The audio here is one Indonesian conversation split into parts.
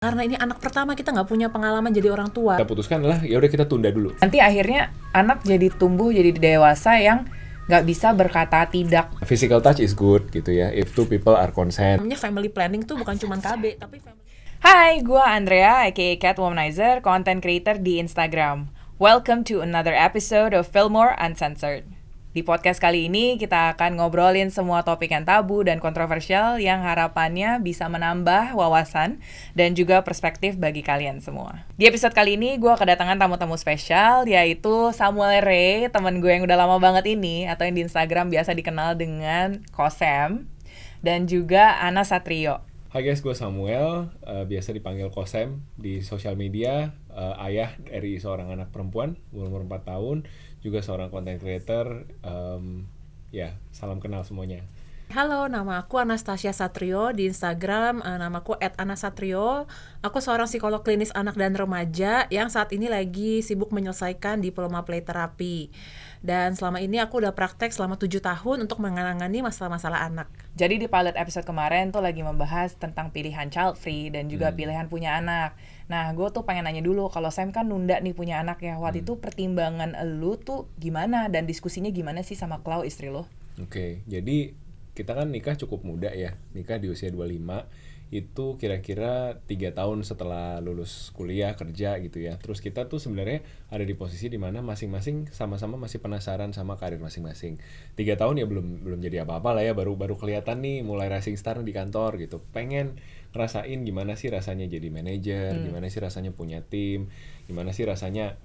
Karena ini anak pertama, kita nggak punya pengalaman jadi orang tua. Kita putuskan lah, ya udah kita tunda dulu. Nanti akhirnya anak jadi tumbuh jadi dewasa yang nggak bisa berkata tidak. Physical touch is good gitu ya, if two people are consent. Namanya family planning tuh bukan cuma KB, tapi family. Hai, gue Andrea, aka Cat Womanizer, content creator di Instagram. Welcome to another episode of Fillmore Uncensored. Di podcast kali ini kita akan ngobrolin semua topik yang tabu dan kontroversial yang harapannya bisa menambah wawasan dan juga perspektif bagi kalian semua. Di episode kali ini gue kedatangan tamu-tamu spesial, yaitu Samuel Ray, temen gue yang udah lama banget ini, atau yang di Instagram biasa dikenal dengan Kosem, dan juga Ana Satrio. Hai guys, gue Samuel, biasa dipanggil Kosem di sosial media, ayah dari seorang anak perempuan, umur 4 tahun, juga seorang content creator, ya salam kenal semuanya. Halo, nama aku Anastasia Satrio di Instagram, namaku @anasatrio. Aku seorang psikolog klinis anak dan remaja yang saat ini lagi sibuk menyelesaikan diploma play therapy. Dan selama ini aku udah praktek selama 7 tahun untuk menangani masalah-masalah anak. Jadi di pilot episode kemarin tuh lagi membahas tentang pilihan child free dan juga pilihan punya anak. Nah, gue tuh pengen nanya dulu, kalau Sam kan nunda nih punya anak ya, waktu itu pertimbangan lu tuh gimana dan diskusinya gimana sih sama Klau, istri lo? Oke, jadi kita kan nikah cukup muda ya, nikah di usia 25, itu kira-kira 3 tahun setelah lulus kuliah, kerja gitu ya. Terus kita tuh sebenarnya ada di posisi dimana masing-masing sama-sama masih penasaran sama karir masing-masing. 3 tahun ya belum jadi apa-apa lah ya, baru kelihatan nih mulai rising star di kantor gitu. Pengen ngerasain gimana sih rasanya jadi manajer, gimana sih rasanya punya tim, gimana sih rasanya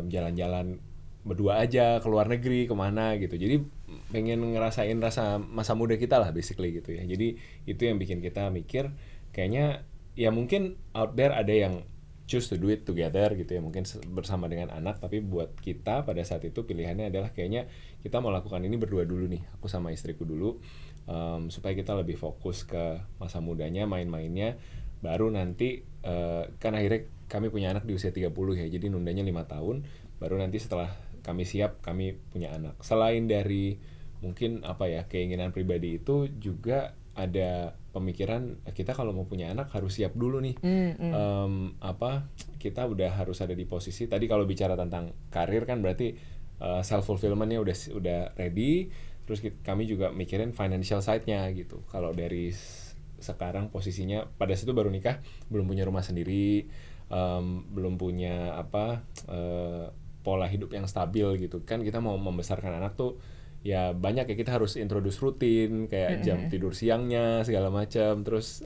jalan-jalan berdua aja ke luar negeri kemana gitu. Jadi pengen ngerasain rasa masa muda kita lah basically gitu ya. Jadi itu yang bikin kita mikir kayaknya ya mungkin out there ada yang choose to do it together gitu ya, mungkin bersama dengan anak, tapi buat kita pada saat itu pilihannya adalah kayaknya kita mau lakukan ini berdua dulu nih, aku sama istriku dulu, supaya kita lebih fokus ke masa mudanya, main-mainnya, baru nanti kan akhirnya kami punya anak di usia 30 ya, jadi nundanya 5 tahun, baru nanti setelah kami siap, kami punya anak. Selain dari mungkin apa ya, keinginan pribadi itu juga ada pemikiran kita kalau mau punya anak harus siap dulu nih. Kita udah harus ada di posisi, tadi kalau bicara tentang karir kan berarti self fulfillment-nya udah ready. Terus kami juga mikirin financial side-nya gitu. Kalau dari sekarang posisinya pada situ baru nikah, belum punya rumah sendiri, belum punya pola hidup yang stabil gitu kan. Kita mau membesarkan anak tuh ya banyak ya, kita harus introduce rutin kayak jam tidur siangnya segala macam, terus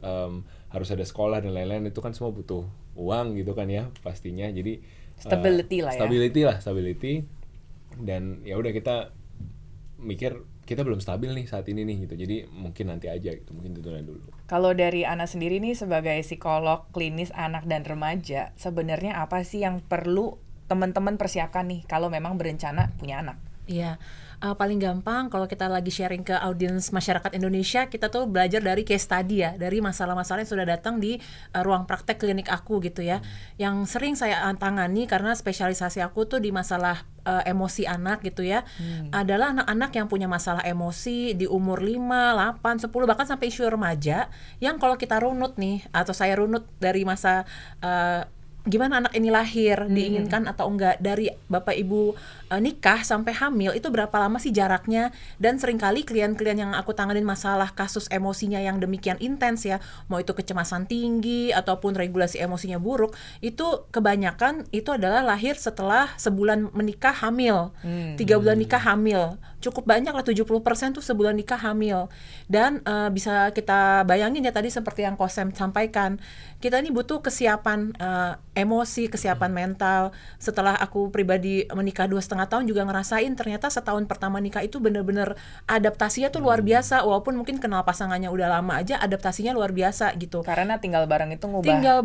harus ada sekolah dan lain-lain, itu kan semua butuh uang gitu kan ya pastinya. Jadi Stability lah ya. Stability. Dan ya udah kita mikir kita belum stabil nih saat ini nih gitu, jadi mungkin nanti aja gitu, mungkin ditunda dulu. Kalau dari Ana sendiri nih sebagai psikolog klinis anak dan remaja, sebenarnya apa sih yang perlu teman-teman persiapkan nih kalau memang berencana punya anak? Iya, paling gampang kalau kita lagi sharing ke audiens masyarakat Indonesia, kita tuh belajar dari case study ya, dari masalah-masalah yang sudah datang di ruang praktek klinik aku gitu ya. Yang sering saya tangani karena spesialisasi aku tuh di masalah emosi anak gitu ya, adalah anak-anak yang punya masalah emosi di umur 5, 8, 10, bahkan sampai isu remaja, yang kalau kita runut nih, atau saya runut dari masa gimana anak ini lahir, diinginkan atau enggak, dari bapak ibu nikah sampai hamil, itu berapa lama sih jaraknya. Dan seringkali klien-klien yang aku tanganin masalah kasus emosinya yang demikian intens ya, mau itu kecemasan tinggi ataupun regulasi emosinya buruk, itu kebanyakan itu adalah lahir setelah sebulan menikah hamil, 3 bulan nikah hamil. Cukup banyak lah, 70% tuh sebulan nikah hamil. Dan bisa kita bayangin ya, tadi seperti yang Kosem sampaikan, kita ini butuh kesiapan emosi, kesiapan mental. Setelah aku pribadi menikah 2,5 tahun juga ngerasain ternyata setahun pertama nikah itu bener-bener adaptasinya tuh luar biasa. Walaupun mungkin kenal pasangannya udah lama aja, adaptasinya luar biasa gitu. Karena tinggal bareng itu ngubah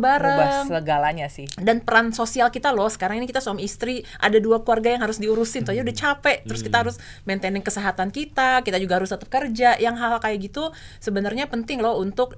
segalanya sih. Dan peran sosial kita loh, sekarang ini kita suami istri, ada 2 keluarga yang harus diurusin tuh aja udah capek. Terus kita harus maintain maintaining kesehatan kita juga harus tetap kerja. Yang hal-hal kayak gitu sebenarnya penting loh untuk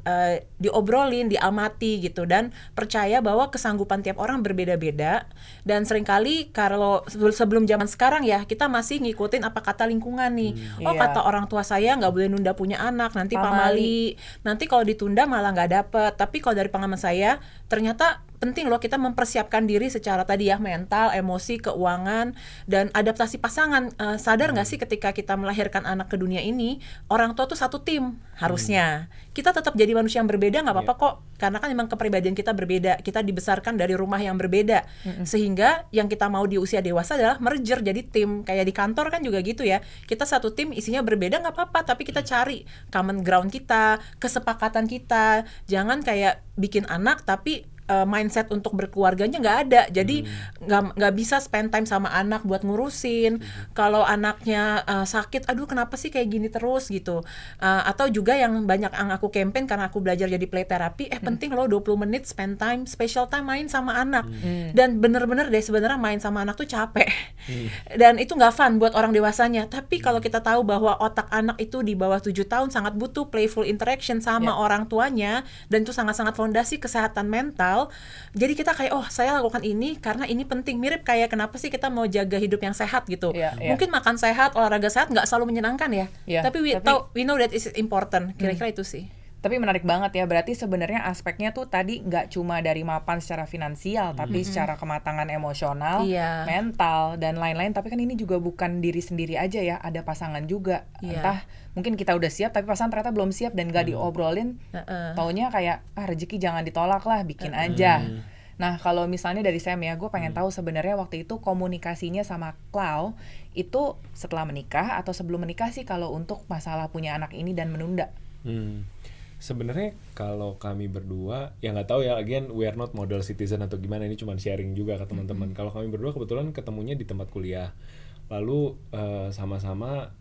diobrolin, diamati gitu, dan percaya bahwa kesanggupan tiap orang berbeda-beda. Dan seringkali kalau sebelum zaman sekarang ya, kita masih ngikutin apa kata lingkungan nih. Kata orang tua saya nggak boleh nunda punya anak, nanti pamali, nanti kalau ditunda malah nggak dapet. Tapi kalau dari pengalaman saya, ternyata penting loh kita mempersiapkan diri secara tadi ya, mental, emosi, keuangan, dan adaptasi pasangan. Sadar nggak sih ketika kita melahirkan anak ke dunia ini, orang tua tuh satu tim harusnya. Kita tetap jadi manusia yang berbeda nggak apa-apa kok, karena kan memang kepribadian kita berbeda. Kita dibesarkan dari rumah yang berbeda, sehingga yang kita mau di usia dewasa adalah merger jadi tim. Kayak di kantor kan juga gitu ya, kita satu tim isinya berbeda nggak apa-apa, tapi kita cari common ground kita, kesepakatan kita. Jangan kayak bikin anak tapi mindset untuk berkeluarganya nggak ada, jadi nggak bisa spend time sama anak buat ngurusin. Kalau anaknya sakit, aduh kenapa sih kayak gini terus gitu. Atau juga yang banyak yang aku campaign karena aku belajar jadi play therapy, penting loh 20 menit spend time, special time main sama anak. Dan bener-bener deh sebenarnya main sama anak tuh capek, dan itu nggak fun buat orang dewasanya. Tapi kalau kita tahu bahwa otak anak itu di bawah 7 tahun sangat butuh playful interaction sama orang tuanya, dan itu sangat-sangat fondasi kesehatan mental. Jadi kita kayak, oh saya lakukan ini karena ini penting. Mirip kayak kenapa sih kita mau jaga hidup yang sehat gitu. Mungkin makan sehat, olahraga sehat nggak selalu menyenangkan ya, tapi we know that is important. Kira-kira itu sih. Tapi menarik banget ya, berarti sebenarnya aspeknya tuh tadi nggak cuma dari mapan secara finansial, tapi secara kematangan emosional, mental, dan lain-lain. Tapi kan ini juga bukan diri sendiri aja ya, ada pasangan juga. Entah mungkin kita udah siap, tapi pasangan ternyata belum siap dan nggak diobrolin. Taunya kayak, rezeki jangan ditolak lah, bikin aja. Nah kalau misalnya dari Sam ya, gue pengen tahu sebenarnya waktu itu komunikasinya sama Clau itu setelah menikah atau sebelum menikah sih kalau untuk masalah punya anak ini dan menunda? Sebenarnya kalau kami berdua, ya nggak tahu ya, again we are not model citizen atau gimana, ini cuma sharing juga ke teman-teman. Kalau kami berdua kebetulan ketemunya di tempat kuliah, lalu sama-sama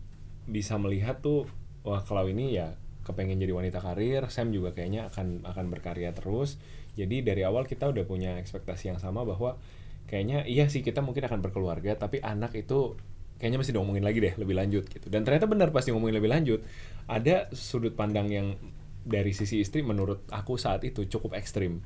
bisa melihat tuh, wah Clau ini ya kepengen jadi wanita karir, Sam juga kayaknya akan berkarya terus. Jadi dari awal kita udah punya ekspektasi yang sama bahwa kayaknya iya sih kita mungkin akan berkeluarga, tapi anak itu kayaknya mesti diomongin lagi deh lebih lanjut gitu. Dan ternyata benar, pas ngomongin lebih lanjut, ada sudut pandang yang dari sisi istri menurut aku saat itu cukup ekstrim.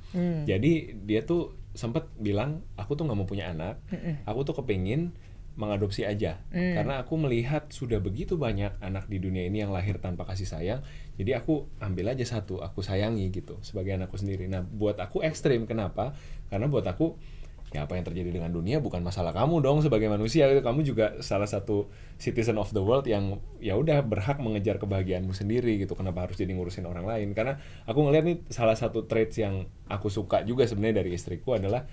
Jadi dia tuh sempat bilang, aku tuh nggak mau punya anak, aku tuh kepengin mengadopsi aja, karena aku melihat sudah begitu banyak anak di dunia ini yang lahir tanpa kasih sayang, jadi aku ambil aja satu, aku sayangi gitu sebagai anakku sendiri. Nah buat aku ekstrim, kenapa? Karena buat aku, ya apa yang terjadi dengan dunia bukan masalah kamu dong sebagai manusia, gitu. Kamu juga salah satu citizen of the world yang ya udah berhak mengejar kebahagiaanmu sendiri gitu. Kenapa harus jadi ngurusin orang lain? Karena aku ngeliat nih salah satu traits yang aku suka juga sebenarnya dari istriku adalah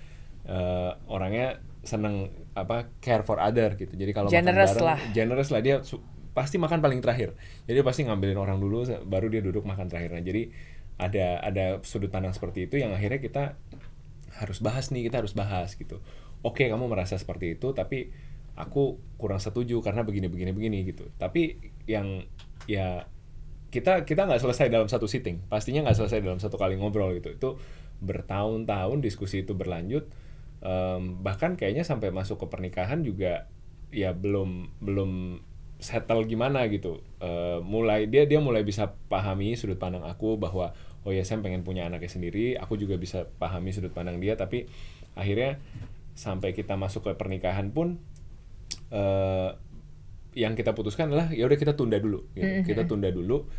orangnya seneng care for other gitu. Jadi kalau makan bareng, generous lah, dia pasti makan paling terakhir. Jadi dia pasti ngambilin orang dulu, baru dia duduk makan terakhir. Nah, jadi ada sudut pandang seperti itu yang akhirnya kita harus bahas gitu. Oke, kamu merasa seperti itu, tapi aku kurang setuju karena begini gitu. Tapi yang ya kita nggak selesai dalam satu sitting, pastinya nggak selesai dalam satu kali ngobrol gitu. Itu bertahun-tahun diskusi itu berlanjut, bahkan kayaknya sampai masuk ke pernikahan juga ya belum settle gimana gitu. Mulai dia mulai bisa pahami sudut pandang aku bahwa oh ya Sam pengen punya anaknya sendiri, aku juga bisa pahami sudut pandang dia. Tapi akhirnya sampai kita masuk ke pernikahan pun yang kita putuskan adalah ya udah kita tunda dulu gitu. Kita tunda dulu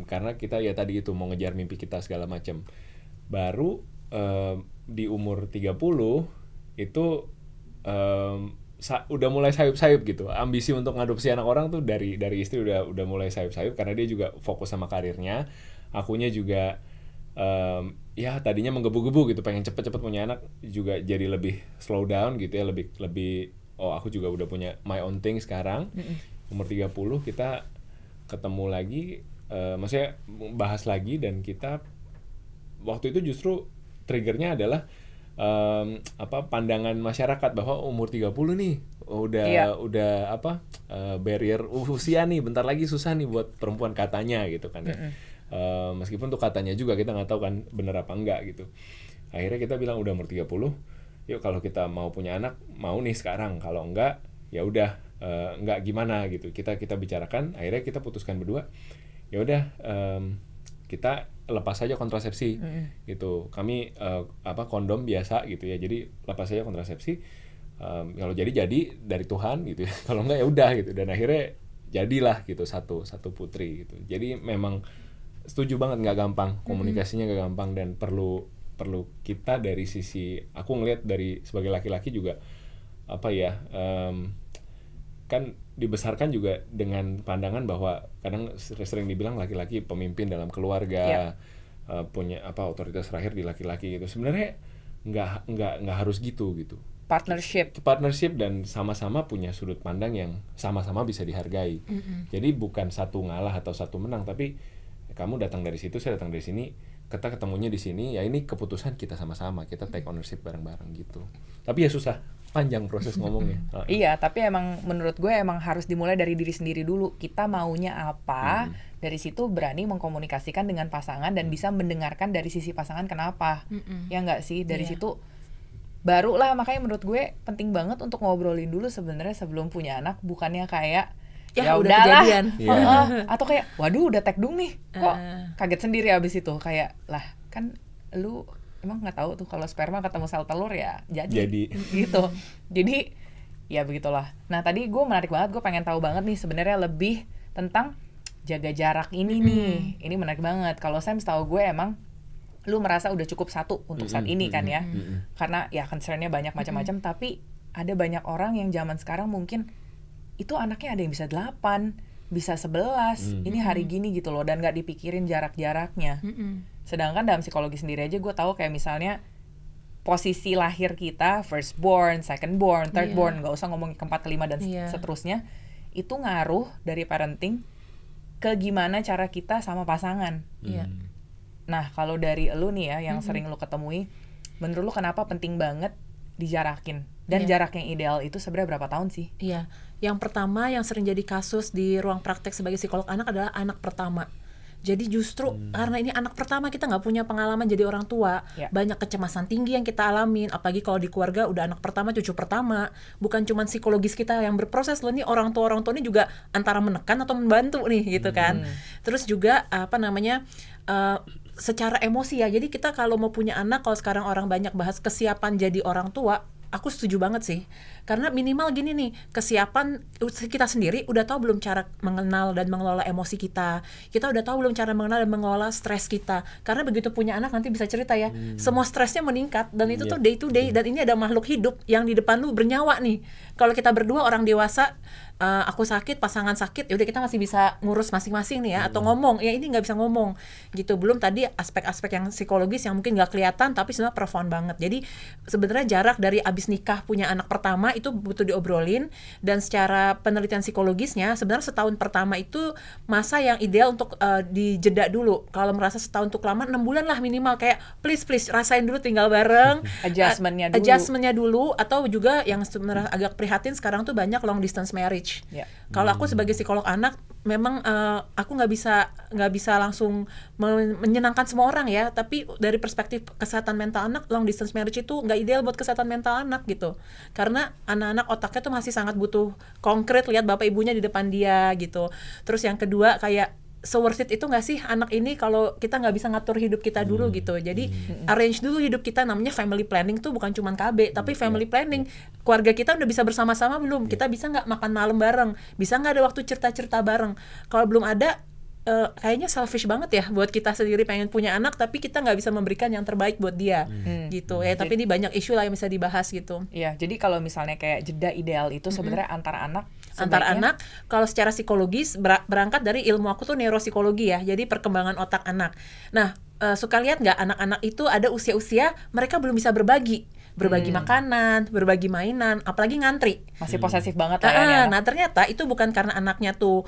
karena kita ya tadi itu mau ngejar mimpi kita segala macam. Baru di umur 30 itu udah mulai sayup-sayup gitu. Ambisi untuk ngadopsi anak orang tuh dari istri udah mulai sayup-sayup karena dia juga fokus sama karirnya. Akunya juga ya tadinya menggebu-gebu gitu, pengen cepet-cepet punya anak, juga jadi lebih slow down gitu ya, lebih oh aku juga udah punya my own thing sekarang. Umur 30 kita ketemu lagi, maksudnya bahas lagi, dan kita waktu itu justru triggernya adalah pandangan masyarakat bahwa umur 30 nih udah barrier usia nih, bentar lagi susah nih buat perempuan katanya gitu kan ya. Meskipun tuh katanya juga kita nggak tahu kan bener apa enggak gitu. Akhirnya kita bilang udah umur 30, yuk kalau kita mau punya anak, mau nih sekarang, kalau enggak ya udah nggak gimana gitu. Kita bicarakan, akhirnya kita putuskan berdua, ya udah kita lepas saja kontrasepsi gitu. Kami kondom biasa gitu ya, jadi lepas saja kontrasepsi. Kalau jadi dari Tuhan gitu ya, kalau enggak ya udah gitu. Dan akhirnya jadilah gitu satu putri gitu. Jadi memang setuju banget, nggak gampang, komunikasinya nggak gampang, dan perlu kita dari sisi, aku ngelihat dari sebagai laki-laki juga kan dibesarkan juga dengan pandangan bahwa kadang sering dibilang laki-laki pemimpin dalam keluarga, punya otoritas terakhir di laki-laki gitu. Sebenarnya nggak harus gitu. Partnership dan sama-sama punya sudut pandang yang sama-sama bisa dihargai. Jadi bukan satu ngalah atau satu menang, tapi kamu datang dari situ, saya datang dari sini, kita ketemunya di sini, ya ini keputusan kita sama-sama, kita take ownership bareng-bareng gitu. Tapi ya susah, panjang proses ngomongnya. Iya, tapi emang menurut gue emang harus dimulai dari diri sendiri dulu. Kita maunya apa, dari situ berani mengkomunikasikan dengan pasangan dan bisa mendengarkan dari sisi pasangan kenapa. Ya nggak sih, dari situ barulah. Makanya menurut gue penting banget untuk ngobrolin dulu sebenarnya sebelum punya anak, bukannya kayak ya udah udahlah, kejadian. atau kayak waduh udah tekdung nih, kok kaget sendiri abis itu, kayak lah kan lu emang nggak tahu tuh kalau sperma ketemu sel telur ya jadi. Gitu. Jadi ya begitulah. Nah tadi gue menarik banget, gue pengen tahu banget nih sebenarnya lebih tentang jaga jarak ini nih. Ini menarik banget. Kalau Sam, setahu gue emang lu merasa udah cukup satu untuk saat ini kan ya, karena ya concernnya banyak macam-macam. Tapi ada banyak orang yang zaman sekarang mungkin itu anaknya ada yang bisa 8, bisa 11, ini hari gini gitu loh, dan gak dipikirin jarak-jaraknya. Sedangkan dalam psikologi sendiri aja gue tahu kayak misalnya posisi lahir kita, firstborn, secondborn, thirdborn, gak usah ngomongin keempat, kelima, dan seterusnya, itu ngaruh dari parenting ke gimana cara kita sama pasangan. Nah kalau dari lu nih ya, yang sering lu ketemui, menurut lu kenapa penting banget dijarakin? Dan jarak yang ideal itu sebenarnya berapa tahun sih? Iya, yang pertama yang sering jadi kasus di ruang praktek sebagai psikolog anak adalah anak pertama. Jadi justru karena ini anak pertama, kita nggak punya pengalaman jadi orang tua, banyak kecemasan tinggi yang kita alamin, apalagi kalau di keluarga udah anak pertama, cucu pertama. Bukan cuma psikologis kita yang berproses loh, nih orang tua ini juga antara menekan atau membantu nih gitu kan. Terus juga secara emosi ya. Jadi kita kalau mau punya anak, kalau sekarang orang banyak bahas kesiapan jadi orang tua, aku setuju banget sih. Karena minimal gini nih, kesiapan kita sendiri udah tahu belum cara mengenal dan mengelola emosi kita. Kita udah tahu belum cara mengenal dan mengelola stres kita. Karena begitu punya anak nanti bisa cerita ya, semua stresnya meningkat, dan itu tuh day to day, dan ini ada makhluk hidup yang di depan lu bernyawa nih. Kalau kita berdua orang dewasa, aku sakit, pasangan sakit, ya udah kita masih bisa ngurus masing-masing nih ya, atau ngomong, ya ini nggak bisa ngomong gitu. Belum tadi aspek-aspek yang psikologis yang mungkin nggak kelihatan tapi sebenarnya profound banget. Jadi sebenarnya jarak dari abis nikah punya anak pertama itu butuh diobrolin, dan secara penelitian psikologisnya sebenarnya setahun pertama itu masa yang ideal untuk dijeda dulu. Kalau merasa setahun untuk lama, 6 bulan lah minimal, kayak please rasain dulu tinggal bareng, adjustmentnya dulu. Atau juga yang sebenarnya agak prihatin sekarang tuh banyak long distance marriage. Kalau aku sebagai psikolog anak, memang aku nggak bisa langsung menyenangkan semua orang ya, tapi dari perspektif kesehatan mental anak, long distance marriage itu nggak ideal buat kesehatan mental anak gitu, karena anak-anak otaknya tuh masih sangat butuh konkret, lihat bapak ibunya di depan dia gitu. Terus yang kedua, kayak so worth it itu nggak sih anak ini kalau kita nggak bisa ngatur hidup kita dulu gitu. Jadi arrange dulu hidup kita, namanya family planning tuh bukan cuma KB, tapi family planning. Keluarga kita udah bisa bersama-sama belum? Kita bisa nggak makan malam bareng? Bisa nggak ada waktu cerita-cerita bareng? Kalau belum ada, kayaknya selfish banget ya buat kita sendiri pengen punya anak tapi kita nggak bisa memberikan yang terbaik buat dia gitu ya. Tapi ini banyak isu lah yang bisa dibahas gitu. Iya, jadi kalau misalnya kayak jeda ideal itu sebenarnya antara anak kalau secara psikologis berangkat dari ilmu aku tuh neuropsikologi ya, jadi perkembangan otak anak. Nah, suka lihat nggak anak-anak itu ada usia-usia mereka belum bisa berbagi makanan, berbagi mainan, apalagi ngantri. Masih posesif banget lah ya. Nah ternyata itu bukan karena anaknya tuh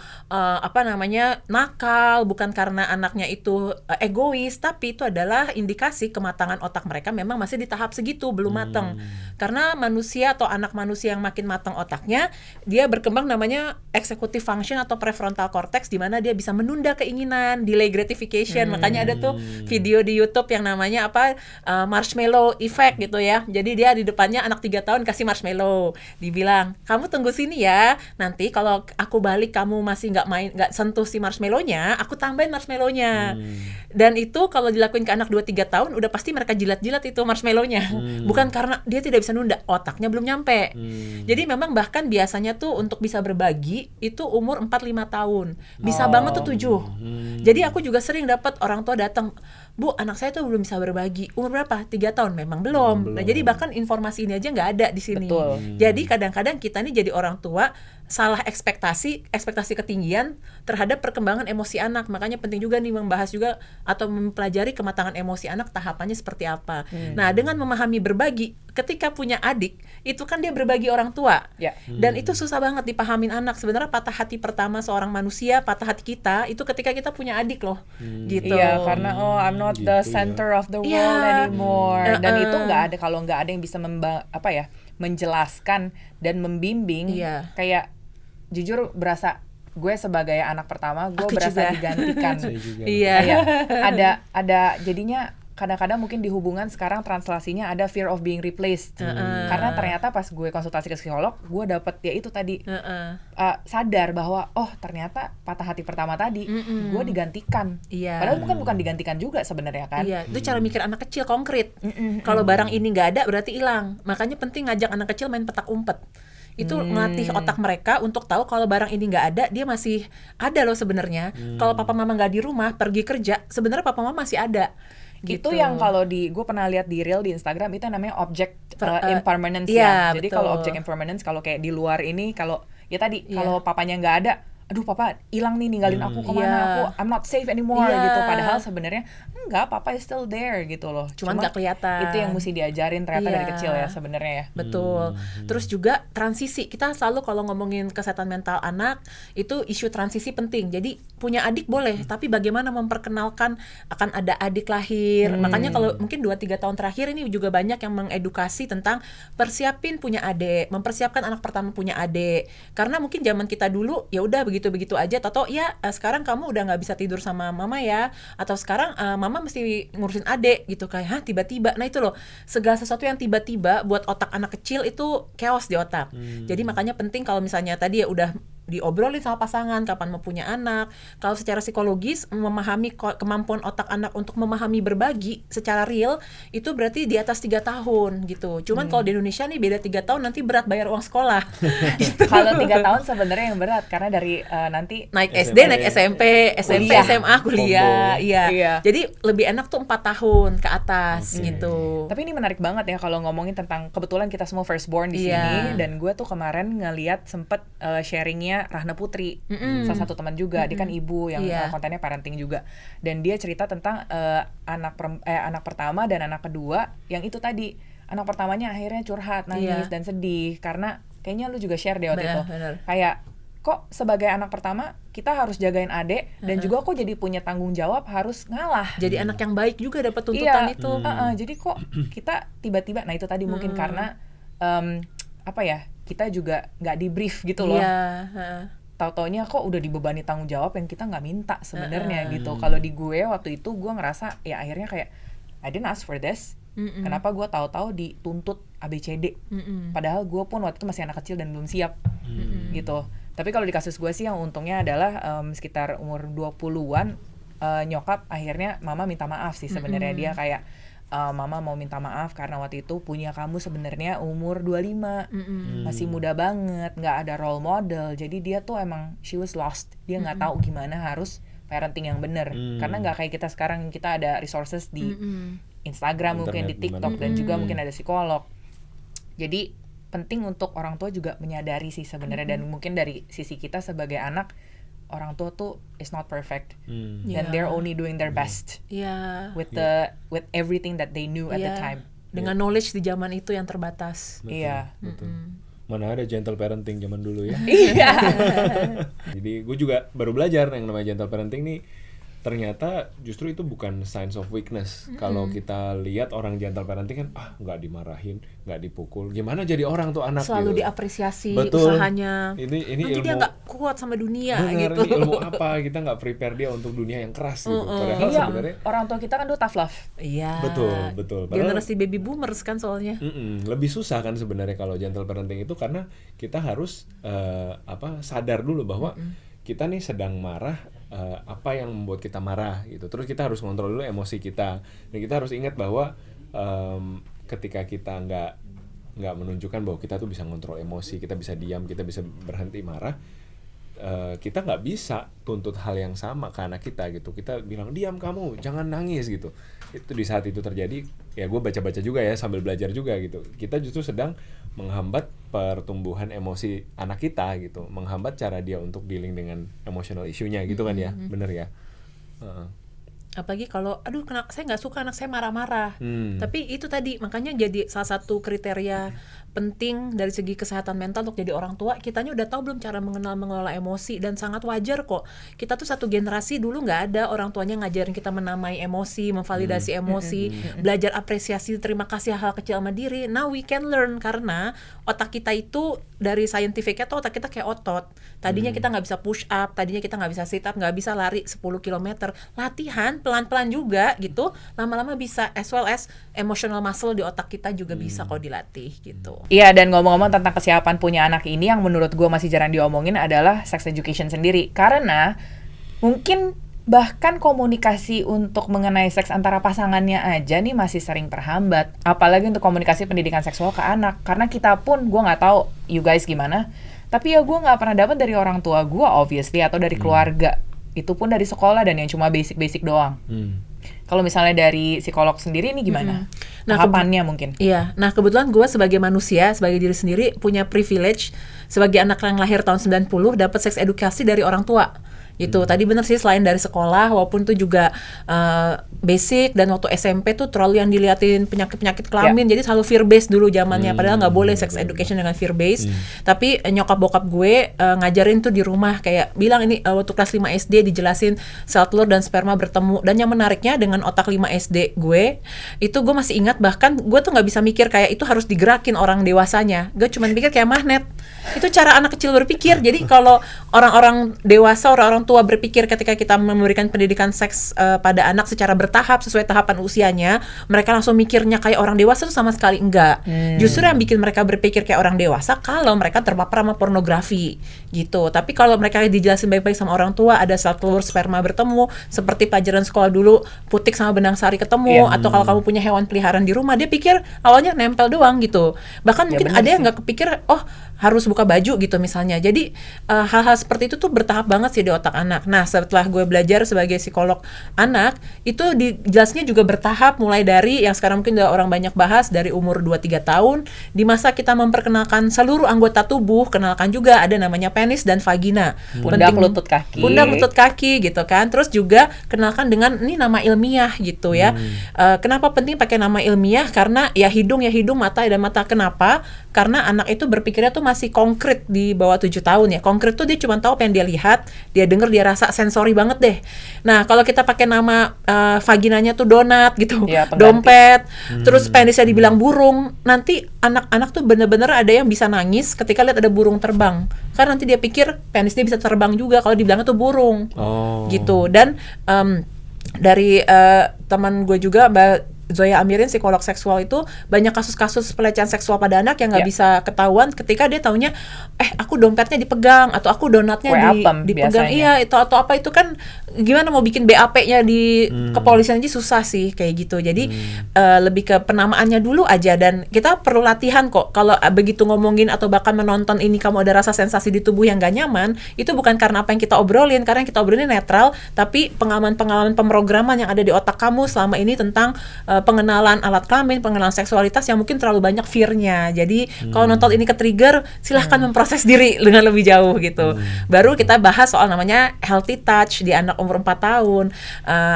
nakal, bukan karena anaknya itu egois, tapi itu adalah indikasi kematangan otak mereka memang masih di tahap segitu, belum matang. Karena manusia atau anak manusia yang makin matang otaknya, dia berkembang namanya executive function atau prefrontal cortex, di mana dia bisa menunda keinginan, delay gratification. Makanya ada tuh video di YouTube yang namanya marshmallow effect gitu ya. Jadi dia di depannya anak 3 tahun kasih marshmallow. Dibilang, kamu tunggu sini ya. Nanti kalau aku balik kamu masih nggak sentuh si marshmallow-nya, aku tambahin marshmallow-nya. Dan itu kalau dilakuin ke anak 2-3 tahun, udah pasti mereka jilat-jilat itu marshmallow-nya. Bukan karena dia tidak bisa nunda, otaknya belum nyampe. Jadi memang bahkan biasanya tuh untuk bisa berbagi itu umur 4-5 tahun. Bisa banget tuh 7. Jadi aku juga sering dapat orang tua datang, Bu, anak saya tuh belum bisa berbagi. Umur berapa? 3 tahun? Memang belum. Nah, jadi bahkan informasi ini aja nggak ada di sini. Betul. Jadi kadang-kadang kita nih jadi orang tua salah ekspektasi ketinggian terhadap perkembangan emosi anak. Makanya penting juga nih membahas juga atau mempelajari kematangan emosi anak tahapannya seperti apa. Nah, dengan memahami berbagi, ketika punya adik, itu kan dia berbagi orang tua. Ya. Dan itu susah banget dipahamin anak. Sebenarnya patah hati pertama seorang manusia, patah hati kita, itu ketika kita punya adik loh. Gitu. Iya, karena I'm not Gitu the ya. center of the world Iya. anymore. Dan itu nggak ada kalau nggak ada yang bisa menjelaskan dan membimbing. Iya. Kayak jujur berasa gue sebagai anak pertama gue Aku berasa juga. digantikan. Saya juga. Iya. Kayak ada jadinya kadang-kadang mungkin di hubungan sekarang translasinya ada fear of being replaced. Karena ternyata pas gue konsultasi ke psikolog, gue dapet ya itu tadi sadar bahwa oh ternyata patah hati pertama tadi gue digantikan. Iya. Padahal bukan digantikan juga sebenarnya kan. Iya, itu cara mikir anak kecil konkret. Kalau barang ini nggak ada berarti hilang. Makanya penting ngajak anak kecil main petak umpet. Itu ngelatih otak mereka untuk tahu kalau barang ini nggak ada, dia masih ada loh sebenarnya. Kalau papa mama nggak di rumah, pergi kerja, sebenarnya papa mama masih ada. Itu Gitu. yang kalau gue pernah lihat di reel di Instagram itu namanya object impermanence iya, ya. Jadi betul. kalau object impermanence kalau kayak di luar ini kalau ya tadi Iya. kalau papanya nggak ada, aduh papa hilang nih ninggalin aku kemana, Iya. aku I'm not safe anymore Iya. gitu. Padahal sebenarnya enggak, papa is still there gitu loh. Cuman nggak kelihatan. Itu yang mesti diajarin ternyata Iya. dari kecil ya sebenarnya ya. Betul. Terus juga transisi. Kita selalu kalau ngomongin kesehatan mental anak, itu isu transisi penting. Jadi punya adik boleh, tapi bagaimana memperkenalkan akan ada adik lahir. Makanya kalau mungkin 2-3 tahun terakhir ini juga banyak yang mengedukasi tentang persiapin punya adik, mempersiapkan anak pertama punya adik. Karena mungkin zaman kita dulu ya udah begitu-begitu aja, atau ya sekarang kamu udah nggak bisa tidur sama mama ya, atau sekarang mama mesti ngurusin adik gitu, kayak hah tiba-tiba. Nah itu loh, segala sesuatu yang tiba-tiba buat otak anak kecil itu chaos di otak. Jadi makanya penting kalau misalnya tadi ya udah diobrolin sama pasangan kapan mau punya anak. Kalau secara psikologis memahami kemampuan otak anak untuk memahami berbagi secara real itu berarti di atas 3 tahun gitu. Cuman kalau di Indonesia nih beda 3 tahun nanti berat bayar uang sekolah. Gitu. Kalau 3 tahun sebenarnya yang berat karena dari nanti Naik SD, SMP, naik SMP, kuliah. SMA, kuliah. Combo. Iya. Iya. Jadi lebih enak tuh 4 tahun ke atas gitu. Tapi ini menarik banget ya kalau ngomongin tentang kebetulan kita semua firstborn di Iya. sini, dan gue tuh kemarin ngeliat sempet sharingnya Rahna Putri, salah satu teman juga, dia kan ibu yang Iya. kontennya parenting juga, dan dia cerita tentang anak pertama dan anak kedua yang itu tadi anak pertamanya akhirnya curhat, nangis Iya. dan sedih karena kayaknya lu juga share deh waktu itu Benar. kayak kok sebagai anak pertama kita harus jagain adik dan juga kok jadi punya tanggung jawab harus ngalah. Jadi anak yang baik juga dapat tuntutan itu. Jadi kok kita tiba-tiba, nah itu tadi mungkin karena kita juga nggak di brief gitu loh. Iya. Tau-taunya kok udah dibebani tanggung jawab yang kita nggak minta sebenarnya gitu. Kalau di gue waktu itu gue ngerasa ya akhirnya kayak I didn't ask for this. Kenapa gue tahu-tahu dituntut ABCD? Padahal gue pun waktu itu masih anak kecil dan belum siap gitu. Tapi kalau di kasus gue sih yang untungnya adalah sekitar umur 20-an nyokap akhirnya mama minta maaf sih sebenarnya. Dia kayak mama mau minta maaf karena waktu itu punya kamu sebenarnya umur 25, masih muda banget, nggak ada role model. Jadi dia tuh emang she was lost. Dia nggak tahu gimana harus parenting yang bener. Karena nggak kayak kita sekarang, kita ada resources di Instagram, mungkin di Internet, TikTok, dan juga mungkin ada psikolog. Jadi penting untuk orang tua juga menyadari sih sebenarnya, dan mungkin dari sisi kita sebagai anak, orang tua tuh is not perfect, and they're only doing their best Iya. with everything that they knew at the Iya. time. Dengan knowledge di zaman itu yang terbatas. Iya. Betul. Mana ada gentle parenting zaman dulu ya. Iya. Jadi gue juga baru belajar yang namanya gentle parenting nih. ternyata justru itu bukan signs of weakness. Kalau kita lihat orang gentle parenting kan, nggak dimarahin, nggak dipukul, gimana jadi orang tuh anak selalu gitu. diapresiasi. Betul. Usahanya. Ini nanti ilmu, dia nggak kuat sama dunia bener, gitu. ini ilmu apa? Kita nggak prepare dia untuk dunia yang keras gitu. Padahal Iya, sebenarnya orang tua kita kan dulu tough love. Iya. betul. Padahal, Generasi baby boomers kan soalnya. lebih susah kan sebenarnya kalau gentle parenting itu, karena kita harus sadar dulu bahwa kita nih sedang marah, apa yang membuat kita marah gitu. Terus kita harus kontrol dulu emosi kita, dan kita harus ingat bahwa ketika kita nggak menunjukkan bahwa kita tuh bisa ngontrol emosi, kita bisa diam, kita bisa berhenti marah, kita nggak bisa tuntut hal yang sama ke anak kita gitu. Kita bilang diam kamu, jangan nangis gitu. Itu di saat itu terjadi, ya gue baca-baca juga ya sambil belajar juga gitu. Kita justru sedang menghambat pertumbuhan emosi anak kita gitu, menghambat cara dia untuk dealing dengan emotional issue-nya gitu kan ya, bener ya. Apalagi kalau saya nggak suka anak saya marah-marah. Tapi itu tadi makanya jadi salah satu kriteria penting dari segi kesehatan mental untuk jadi orang tua. Kitanya udah tahu belum cara mengelola emosi, dan sangat wajar kok. Kita tuh satu generasi dulu nggak ada orang tuanya ngajarin kita menamai emosi, memvalidasi emosi, belajar apresiasi, terima kasih hal kecil sama diri. Now we can learn, karena otak kita itu dari scientificnya tuh otak kita kayak otot. Tadinya kita nggak bisa push up, tadinya kita nggak bisa sit up, nggak bisa lari 10 km. Latihan pelan-pelan juga gitu, lama-lama bisa, as well as emotional muscle di otak kita juga bisa kok dilatih gitu. Iya, dan ngomong-ngomong tentang kesiapan punya anak ini, yang menurut gue masih jarang diomongin adalah sex education sendiri. Karena mungkin bahkan komunikasi untuk mengenai seks antara pasangannya aja nih masih sering terhambat. Apalagi untuk komunikasi pendidikan seksual ke anak. Karena kita pun, gue nggak tahu you guys gimana, tapi ya gue nggak pernah dapat dari orang tua gue obviously, atau dari keluarga. Itu pun dari sekolah, dan yang cuma basic-basic doang. Kalau misalnya dari psikolog sendiri ini gimana? Nah, tahapannya mungkin. Iya, nah kebetulan gue sebagai manusia, sebagai diri sendiri punya privilege sebagai anak yang lahir tahun 90 dapat seks edukasi dari orang tua. Gitu. Tadi bener sih, selain dari sekolah, walaupun itu juga basic, dan waktu SMP tuh terlalu yang diliatin penyakit-penyakit kelamin, jadi selalu fear based dulu zamannya, padahal nggak boleh sex education dengan fear based. Tapi nyokap bokap gue ngajarin tuh di rumah, kayak bilang ini waktu kelas 5 SD dijelasin sel telur dan sperma bertemu. Dan yang menariknya dengan otak 5 SD gue, itu gue masih ingat, bahkan gue tuh nggak bisa mikir kayak itu harus digerakin orang dewasanya. Gue cuma pikir kayak magnet. Itu cara anak kecil berpikir. Jadi kalau orang-orang dewasa, orang-orang tua berpikir ketika kita memberikan pendidikan seks pada anak secara bertahap sesuai tahapan usianya, mereka langsung mikirnya kayak orang dewasa, itu sama sekali enggak. Justru yang bikin mereka berpikir kayak orang dewasa kalau mereka terpapar sama pornografi gitu. Tapi kalau mereka dijelasin baik-baik sama orang tua, ada sel telur sperma bertemu, seperti pelajaran sekolah dulu putik sama benang sari ketemu, atau kalau kamu punya hewan peliharaan di rumah, dia pikir awalnya nempel doang gitu. Bahkan mungkin ada yang nggak kepikir, harus buka baju gitu misalnya. Jadi hal-hal seperti itu tuh bertahap banget sih di otak anak. Nah, setelah gue belajar sebagai psikolog anak, itu dijelasnya juga bertahap, mulai dari yang sekarang mungkin udah orang banyak bahas, dari umur 2-3 tahun, di masa kita memperkenalkan seluruh anggota tubuh, kenalkan juga ada namanya penis dan vagina. Pundak, lutut, kaki. Pundak, lutut, kaki gitu kan. Terus juga kenalkan dengan ini nama ilmiah gitu ya. Kenapa penting pakai nama ilmiah? Karena ya hidung, mata, dan mata. Kenapa? Karena anak itu berpikirnya tuh masih konkret di bawah 7 tahun ya. Konkret tuh dia cuma tahu apa yang dia lihat, dia denger, dia rasa, sensori banget deh. Nah, kalau kita pakai nama vaginanya tuh donat gitu, dompet, terus penisnya dibilang burung, nanti anak-anak tuh bener-bener ada yang bisa nangis ketika lihat ada burung terbang. Karena nanti dia pikir penis dia bisa terbang juga kalau dibilangnya tuh burung. Gitu. Dan dari teman gue juga, Mbak Zoya Amirin, psikolog seksual, itu banyak kasus-kasus pelecehan seksual pada anak yang nggak bisa ketahuan ketika dia taunya aku dompetnya dipegang, atau aku donatnya dipegang, iya, itu atau apa, itu kan gimana mau bikin BAP-nya di kepolisian aja susah sih kayak gitu. Jadi lebih ke penamaannya dulu aja, dan kita perlu latihan kok. Kalau begitu ngomongin atau bahkan menonton ini kamu ada rasa sensasi di tubuh yang nggak nyaman, itu bukan karena apa yang kita obrolin, karena yang kita obrolin netral, tapi pengalaman-pengalaman pemrograman yang ada di otak kamu selama ini tentang pengenalan alat kelamin, pengenalan seksualitas yang mungkin terlalu banyak fear-nya. Jadi kalau nonton ini ke-trigger, silahkan memproses diri dengan lebih jauh gitu. Baru kita bahas soal namanya healthy touch di anak umur 4 tahun.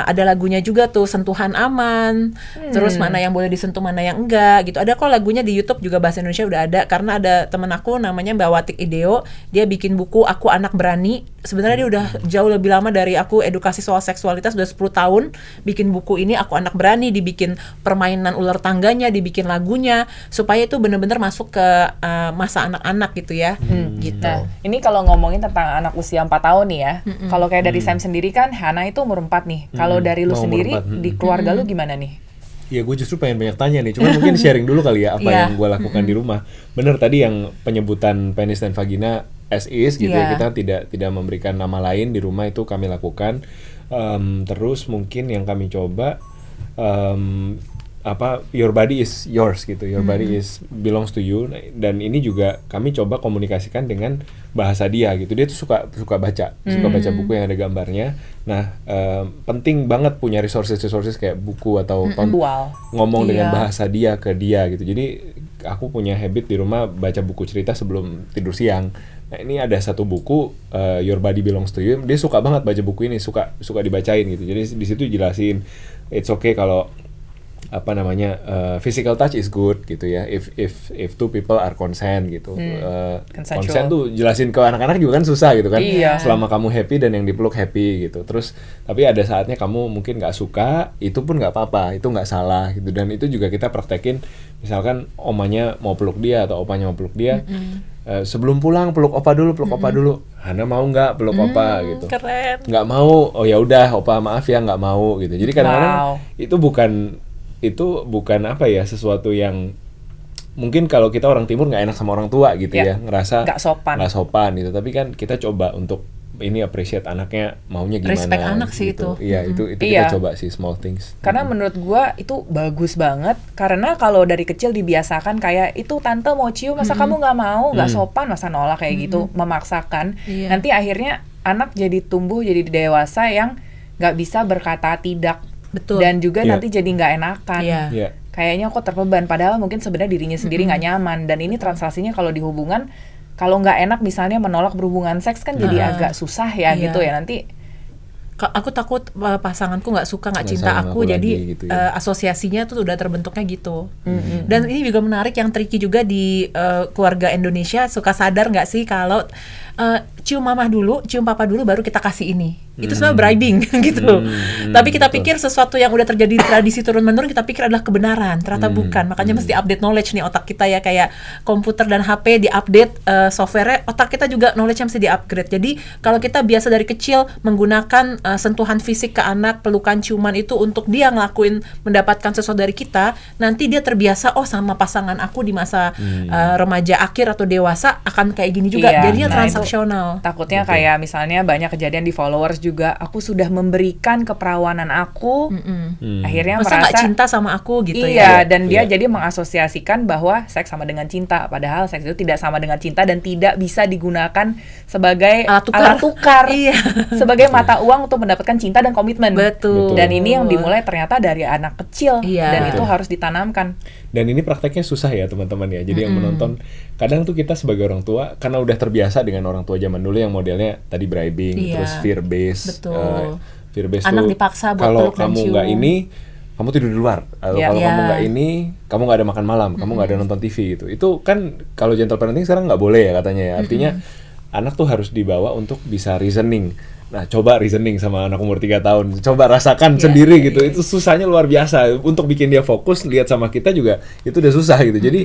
Ada lagunya juga tuh, sentuhan aman. Terus mana yang boleh disentuh, mana yang enggak gitu. Ada kok lagunya di YouTube juga, bahasa Indonesia udah ada, karena ada temen aku namanya Mbak Watik Ideo, dia bikin buku Aku Anak Berani, sebenarnya dia udah jauh lebih lama dari aku edukasi soal seksualitas, udah 10 tahun bikin buku ini. Aku Anak Berani, dibikin permainan ular tangganya, dibikin lagunya, supaya itu benar-benar masuk ke masa anak-anak gitu ya. Gitu. Nah, ini kalau ngomongin tentang anak usia 4 tahun nih ya. Kalau kayak dari Sam sendiri kan Hana itu umur 4 nih. Kalau dari lu Umur sendiri 4. di keluarga lu gimana nih? Ya gue justru pengen banyak tanya nih, cuma mungkin sharing dulu kali ya apa yang gue lakukan di rumah. Bener tadi yang penyebutan penis dan vagina as is gitu ya, kita tidak memberikan nama lain di rumah, itu kami lakukan. Terus mungkin yang kami coba your body is yours gitu, your body is belongs to you, dan ini juga kami coba komunikasikan dengan bahasa dia gitu. Dia tuh suka baca buku yang ada gambarnya. Nah, penting banget punya resources kayak buku atau ngomong dengan bahasa dia ke dia gitu. Jadi aku punya habit di rumah baca buku cerita sebelum tidur siang. Nah, ini ada satu buku Your Body Belongs to You. Dia suka banget baca buku ini, suka dibacain gitu. Jadi di situ jelasin it's okay kalau physical touch is good gitu ya, if two people are consent gitu. Consent tuh jelasin ke anak-anak juga kan susah gitu kan. Selama kamu happy dan yang dipeluk happy gitu. Terus tapi ada saatnya kamu mungkin nggak suka, itu pun nggak apa-apa, itu nggak salah gitu. Dan itu juga kita praktekin, misalkan omanya mau peluk dia atau opanya mau peluk dia, sebelum pulang peluk opa dulu. Hana mau nggak peluk opa gitu? Keren. Nggak mau, oh ya udah opa maaf ya nggak mau gitu. Jadi kadang-kadang itu bukan sesuatu yang mungkin kalau kita orang timur nggak enak sama orang tua gitu ya, ngerasa nggak sopan gitu. Tapi kan kita coba untuk ini appreciate anaknya maunya gimana. Respect anak gitu. sih itu. Iya, itu kita coba sih small things. Karena menurut gua itu bagus banget, karena kalau dari kecil dibiasakan kayak itu tante mau cium masa kamu nggak mau, nggak sopan, masa nolak kayak gitu, memaksakan. Nanti akhirnya anak jadi tumbuh jadi dewasa yang nggak bisa berkata tidak. Betul. Dan juga nanti jadi nggak enakan. Iya. Kayaknya kok terbeban, padahal mungkin sebenarnya dirinya sendiri nggak nyaman. Dan ini translasinya kalau di hubungan, kalau nggak enak misalnya menolak berhubungan seks kan jadi agak susah ya gitu ya nanti. Aku takut pasanganku nggak suka, nggak cinta aku, jadi gitu ya. Asosiasinya tuh udah terbentuknya gitu. Dan ini juga menarik, yang tricky juga di keluarga Indonesia, suka sadar nggak sih kalau cium mama dulu, cium papa dulu, baru kita kasih ini. Itu sebenarnya bribing gitu. Tapi kita pikir sesuatu yang udah terjadi tradisi turun-menurun, kita pikir adalah kebenaran. Ternyata bukan. Makanya mesti update knowledge nih otak kita ya, kayak komputer dan HP di-update software-nya, otak kita juga knowledge-nya mesti di-upgrade. Jadi kalau kita biasa dari kecil menggunakan sentuhan fisik ke anak, pelukan, ciuman itu untuk dia ngelakuin, mendapatkan sesuatu dari kita, nanti dia terbiasa, oh sama pasangan aku di masa remaja akhir atau dewasa akan kayak gini juga. Jadinya transaksional. Takutnya kayak misalnya banyak kejadian di followers juga, aku sudah memberikan keperawanan aku, akhirnya masa merasa nggak cinta sama aku gitu ya. Dan dia jadi mengasosiasikan bahwa seks sama dengan cinta, padahal seks itu tidak sama dengan cinta dan tidak bisa digunakan sebagai alat tukar. Sebagai mata uang untuk mendapatkan cinta dan komitmen. Betul. Dan ini yang dimulai ternyata dari anak kecil, dan itu harus ditanamkan. Dan ini prakteknya susah ya teman-teman ya. Jadi yang menonton, kadang tuh kita sebagai orang tua karena udah terbiasa dengan orang tua zaman dulu yang modelnya tadi bribing, terus fear based. Fear based anak tuh dipaksa buat kalau peluk dan kamu cium. nggak ini, kamu tidur di luar. Kalau kamu nggak ini, kamu nggak ada makan malam, kamu nggak ada nonton TV gitu. Itu kan kalau gentle parenting sekarang nggak boleh ya katanya ya. Artinya anak tuh harus dibawa untuk bisa reasoning. Nah, coba reasoning sama anak umur 3 tahun. Coba rasakan sendiri gitu. Itu susahnya luar biasa. Untuk bikin dia fokus lihat sama kita juga itu udah susah gitu. Jadi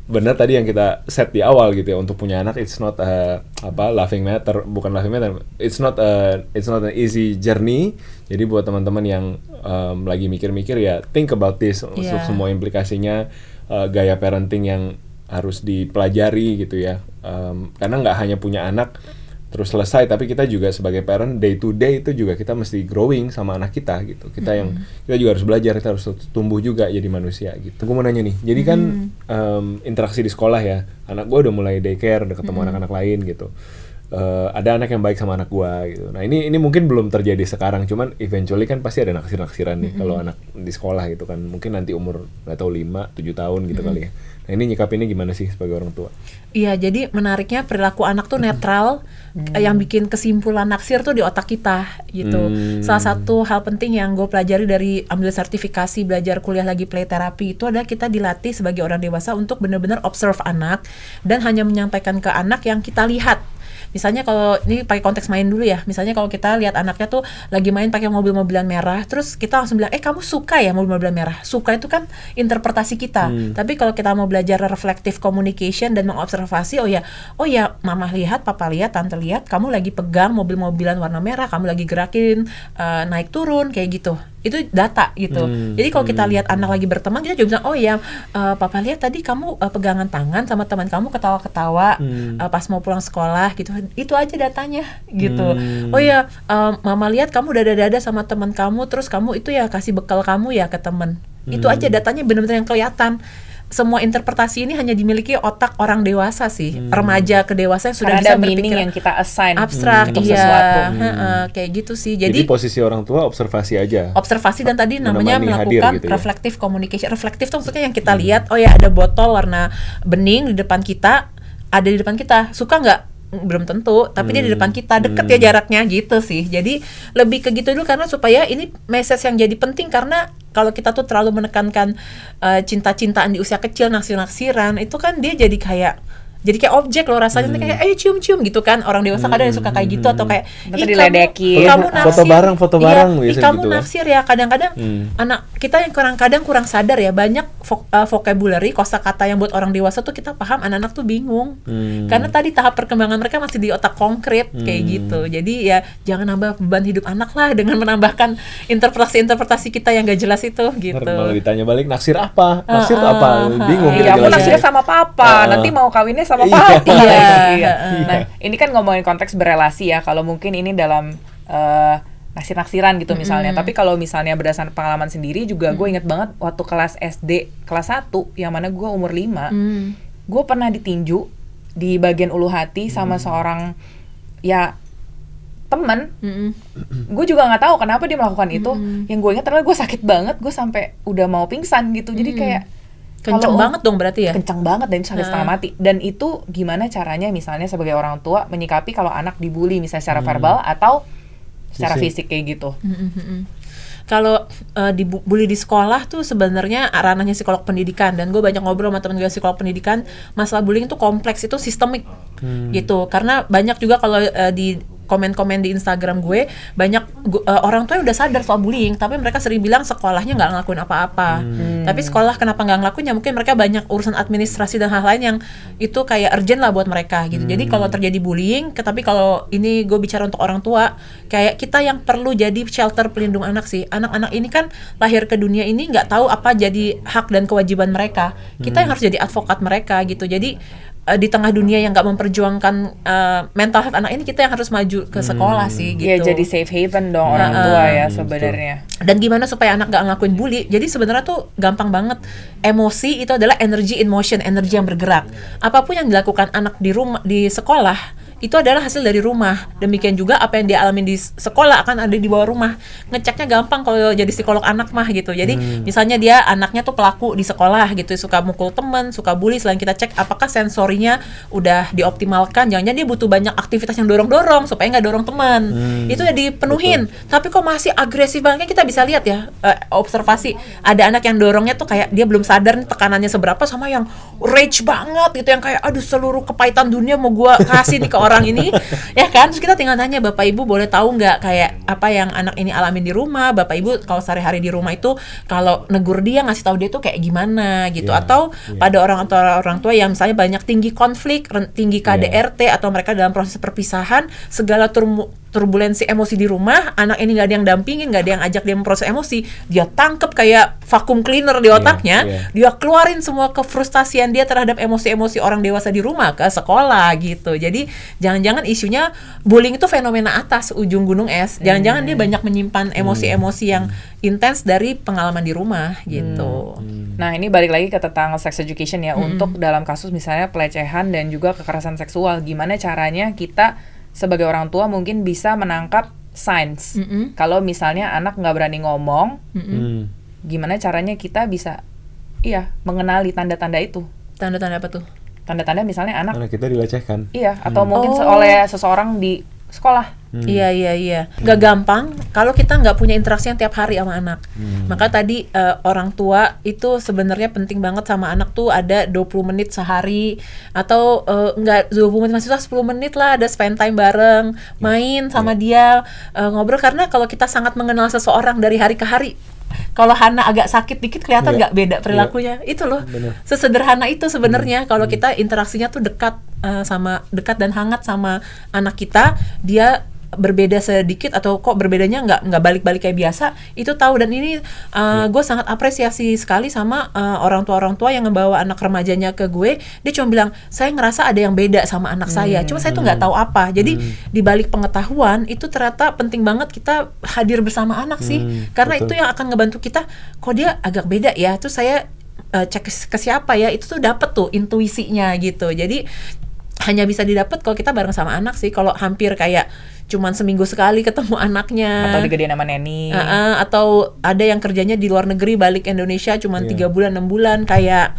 benar tadi yang kita set di awal gitu ya, untuk punya anak it's not laughing matter, bukan laughing matter. It's not an easy journey. Jadi buat teman-teman yang lagi mikir-mikir ya, think about this untuk semua implikasinya, gaya parenting yang harus dipelajari gitu ya. Karena nggak hanya punya anak terus selesai, tapi kita juga sebagai parent day to day itu juga kita mesti growing sama anak kita gitu. Kita juga harus belajar, kita harus tumbuh juga jadi manusia gitu. Gue mau nanya nih, jadi kan interaksi di sekolah ya, anak gue udah mulai daycare, udah ketemu anak-anak lain gitu. Ada anak yang baik sama anak gue gitu. Nah ini mungkin belum terjadi sekarang, cuman eventually kan pasti ada naksir-naksiran nih kalau anak di sekolah gitu kan. Mungkin nanti umur nggak tahu 5-7 tahun gitu kali ya. Nah ini nyikapinnya gimana sih sebagai orang tua? Iya, jadi menariknya perilaku anak tuh netral, yang bikin kesimpulan naksir tuh di otak kita gitu. Salah satu hal penting yang gue pelajari dari ambil sertifikasi, belajar kuliah lagi play therapy, itu adalah kita dilatih sebagai orang dewasa untuk benar-benar observe anak dan hanya menyampaikan ke anak yang kita lihat. Misalnya kalau ini pakai konteks main dulu ya, misalnya kalau kita lihat anaknya tuh lagi main pakai mobil-mobilan merah, terus kita langsung bilang, kamu suka ya mobil-mobilan merah? Suka itu kan interpretasi kita. Tapi kalau kita mau belajar reflective communication dan mengobservasi, oh ya mama lihat, papa lihat, tante lihat, kamu lagi pegang mobil-mobilan warna merah, kamu lagi gerakin naik turun kayak gitu. Itu data gitu. Jadi kalau kita lihat anak lagi berteman, kita juga bilang, oh ya papa lihat tadi kamu pegangan tangan sama teman kamu ketawa-ketawa pas mau pulang sekolah gitu. Itu aja datanya gitu. Oh ya mama lihat kamu dada-dada sama teman kamu, terus kamu itu ya kasih bekal kamu ya ke teman. Itu aja datanya benar-benar yang kelihatan. Semua interpretasi ini hanya dimiliki otak orang dewasa sih, remaja ke dewasa yang sudah karena bisa ada berpikir meaning yang kita assign abstrak, untuk iya, sesuatu. kayak gitu sih. Jadi posisi orang tua observasi aja. Observasi dan tadi namanya melakukan gitu ya? reflective communication. Reflective itu maksudnya yang kita lihat, oh ya ada botol warna bening di depan kita, ada di depan kita, suka nggak? Belum tentu, tapi dia di depan kita, deket ya jaraknya gitu sih. Jadi lebih ke gitu dulu, karena supaya ini message yang jadi penting, karena kalau kita tuh terlalu menekankan cinta-cintaan di usia kecil, naksir-naksiran, itu kan dia jadi kayak objek loh rasanya, kayak ayo cium-cium gitu kan. Orang dewasa kadang suka kayak gitu, atau kayak kamu naksir, foto bareng biasa kamu gitu. naksir ya. Kadang-kadang anak kita yang kurang sadar ya, banyak vocabulary, kosakata yang buat orang dewasa tuh kita paham, anak-anak tuh bingung. Karena tadi tahap perkembangan mereka masih di otak konkret kayak gitu. Jadi ya jangan nambah beban hidup anak lah dengan menambahkan interpretasi kita yang gak jelas itu gitu. Malah ditanya balik, naksir apa? Naksir apa? Bingung Iya, aku naksirnya sama papa, nanti mau kawinnya sama papi. Nah, ini kan ngomongin konteks berelasi ya. Kalau mungkin ini dalam naksir-naksiran gitu misalnya. Tapi kalau misalnya berdasarkan pengalaman sendiri juga, gue inget banget waktu kelas SD kelas 1, yang mana gue umur 5, gue pernah ditinju di bagian ulu hati sama seorang ya temen. Gue juga nggak tahu kenapa dia melakukan itu. Yang gue ingat adalah gue sakit banget, gue sampai udah mau pingsan gitu. Jadi kayak kenceng banget dong berarti ya? Kenceng banget, dan sampai setengah mati. Dan itu gimana caranya misalnya sebagai orang tua menyikapi kalau anak dibully misalnya secara verbal atau secara fisik kayak gitu. Kalau dibully di sekolah tuh sebenarnya ranahnya psikolog pendidikan, dan gue banyak ngobrol sama teman gue psikolog pendidikan. Masalah bullying itu kompleks, itu sistemik gitu. Karena banyak juga kalau di komen-komen di Instagram gue, banyak orang tua yang udah sadar soal bullying, tapi mereka sering bilang sekolahnya nggak ngelakuin apa-apa. Tapi sekolah kenapa nggak ngelakuin? Ya mungkin mereka banyak urusan administrasi dan hal lain yang itu kayak urgent lah buat mereka gitu. Jadi kalau terjadi bullying, tapi kalau ini gue bicara untuk orang tua, kayak kita yang perlu jadi shelter pelindung anak sih. Anak-anak ini kan lahir ke dunia ini nggak tahu apa jadi hak dan kewajiban mereka. Kita yang harus jadi advokat mereka gitu. Jadi di tengah dunia yang nggak memperjuangkan mental health anak ini, kita yang harus maju ke sekolah sih gitu. Ya jadi safe haven dong orang tua ya sebenarnya. Dan gimana supaya anak nggak ngelakuin bully? Jadi sebenarnya tuh gampang banget. Emosi itu adalah energy in motion, energi yang bergerak. Apapun yang dilakukan anak di rumah, di sekolah, itu adalah hasil dari rumah. Demikian juga apa yang dia alami di sekolah akan ada di bawah rumah. Ngeceknya gampang kalau jadi psikolog anak mah gitu. Jadi misalnya dia anaknya tuh pelaku di sekolah gitu, suka mukul teman, suka bully, selain kita cek apakah sensorinya udah dioptimalkan. Jangan-jangan dia butuh banyak aktivitas yang dorong-dorong supaya nggak dorong teman. Itu udah dipenuhin. Tapi kok masih agresif banget, kita bisa lihat ya, observasi. Ada anak yang dorongnya tuh kayak dia belum sadar nih tekanannya seberapa, sama yang rage banget gitu, yang kayak aduh seluruh kepahitan dunia mau gua kasih nih ke orang ini, ya kan? Terus kita tinggal tanya, Bapak Ibu boleh tahu nggak kayak apa yang anak ini alamin di rumah? Bapak Ibu kalau sehari-hari di rumah itu kalau negur dia, ngasih tahu dia tuh kayak gimana gitu. Atau pada orang tua yang misalnya banyak tinggi konflik, tinggi KDRT, atau mereka dalam proses perpisahan, segala turbulensi emosi di rumah, anak ini nggak ada yang dampingin, nggak ada yang ajak dia memproses emosi, dia tangkep kayak vacuum cleaner di otaknya, dia keluarin semua kefrustasian dia terhadap emosi-emosi orang dewasa di rumah ke sekolah gitu. Jadi jangan-jangan isunya bullying itu fenomena atas ujung gunung es, jangan-jangan dia banyak menyimpan emosi-emosi yang intens dari pengalaman di rumah gitu. Nah ini balik lagi ke tentang sex education ya, untuk dalam kasus misalnya pelecehan dan juga kekerasan seksual, gimana caranya kita sebagai orang tua mungkin bisa menangkap signs. Kalau misalnya anak nggak berani ngomong, gimana caranya kita bisa mengenali tanda-tanda itu. Tanda-tanda apa tuh? Tanda-tanda misalnya anak kita dilecehkan. Iya, atau mungkin oleh seseorang di sekolah. Iya. Nggak gampang kalau kita nggak punya interaksi yang tiap hari sama anak. Maka tadi orang tua itu sebenarnya penting banget sama anak tuh ada 20 menit sehari atau nggak 20 menit, maksudnya 10 menit lah ada spend time bareng, main sama dia, ngobrol. Karena kalau kita sangat mengenal seseorang dari hari ke hari, kalau Hana agak sakit dikit kelihatan nggak beda perilakunya. Itu loh. Bener. Sesederhana itu sebenarnya kalau kita interaksinya tuh dekat dan hangat sama anak kita, dia berbeda sedikit atau kok berbedanya nggak balik-balik kayak biasa, itu tahu. Dan ini gue sangat apresiasi sekali sama orang tua yang membawa anak remajanya ke gue. Dia cuma bilang, saya ngerasa ada yang beda sama anak saya, cuma saya tuh nggak tahu apa. Jadi di balik pengetahuan itu ternyata penting banget kita hadir bersama anak sih, karena betul. itu yang akan ngebantu kita, kok dia agak beda ya, terus saya cek ke siapa ya, itu tuh dapet tuh intuisinya gitu. Jadi hanya bisa didapat kalau kita bareng sama anak sih. Kalau hampir kayak cuman seminggu sekali ketemu anaknya Atau digedein sama neni. Atau ada yang kerjanya di luar negeri balik Indonesia cuman 3 bulan 6 bulan, kayak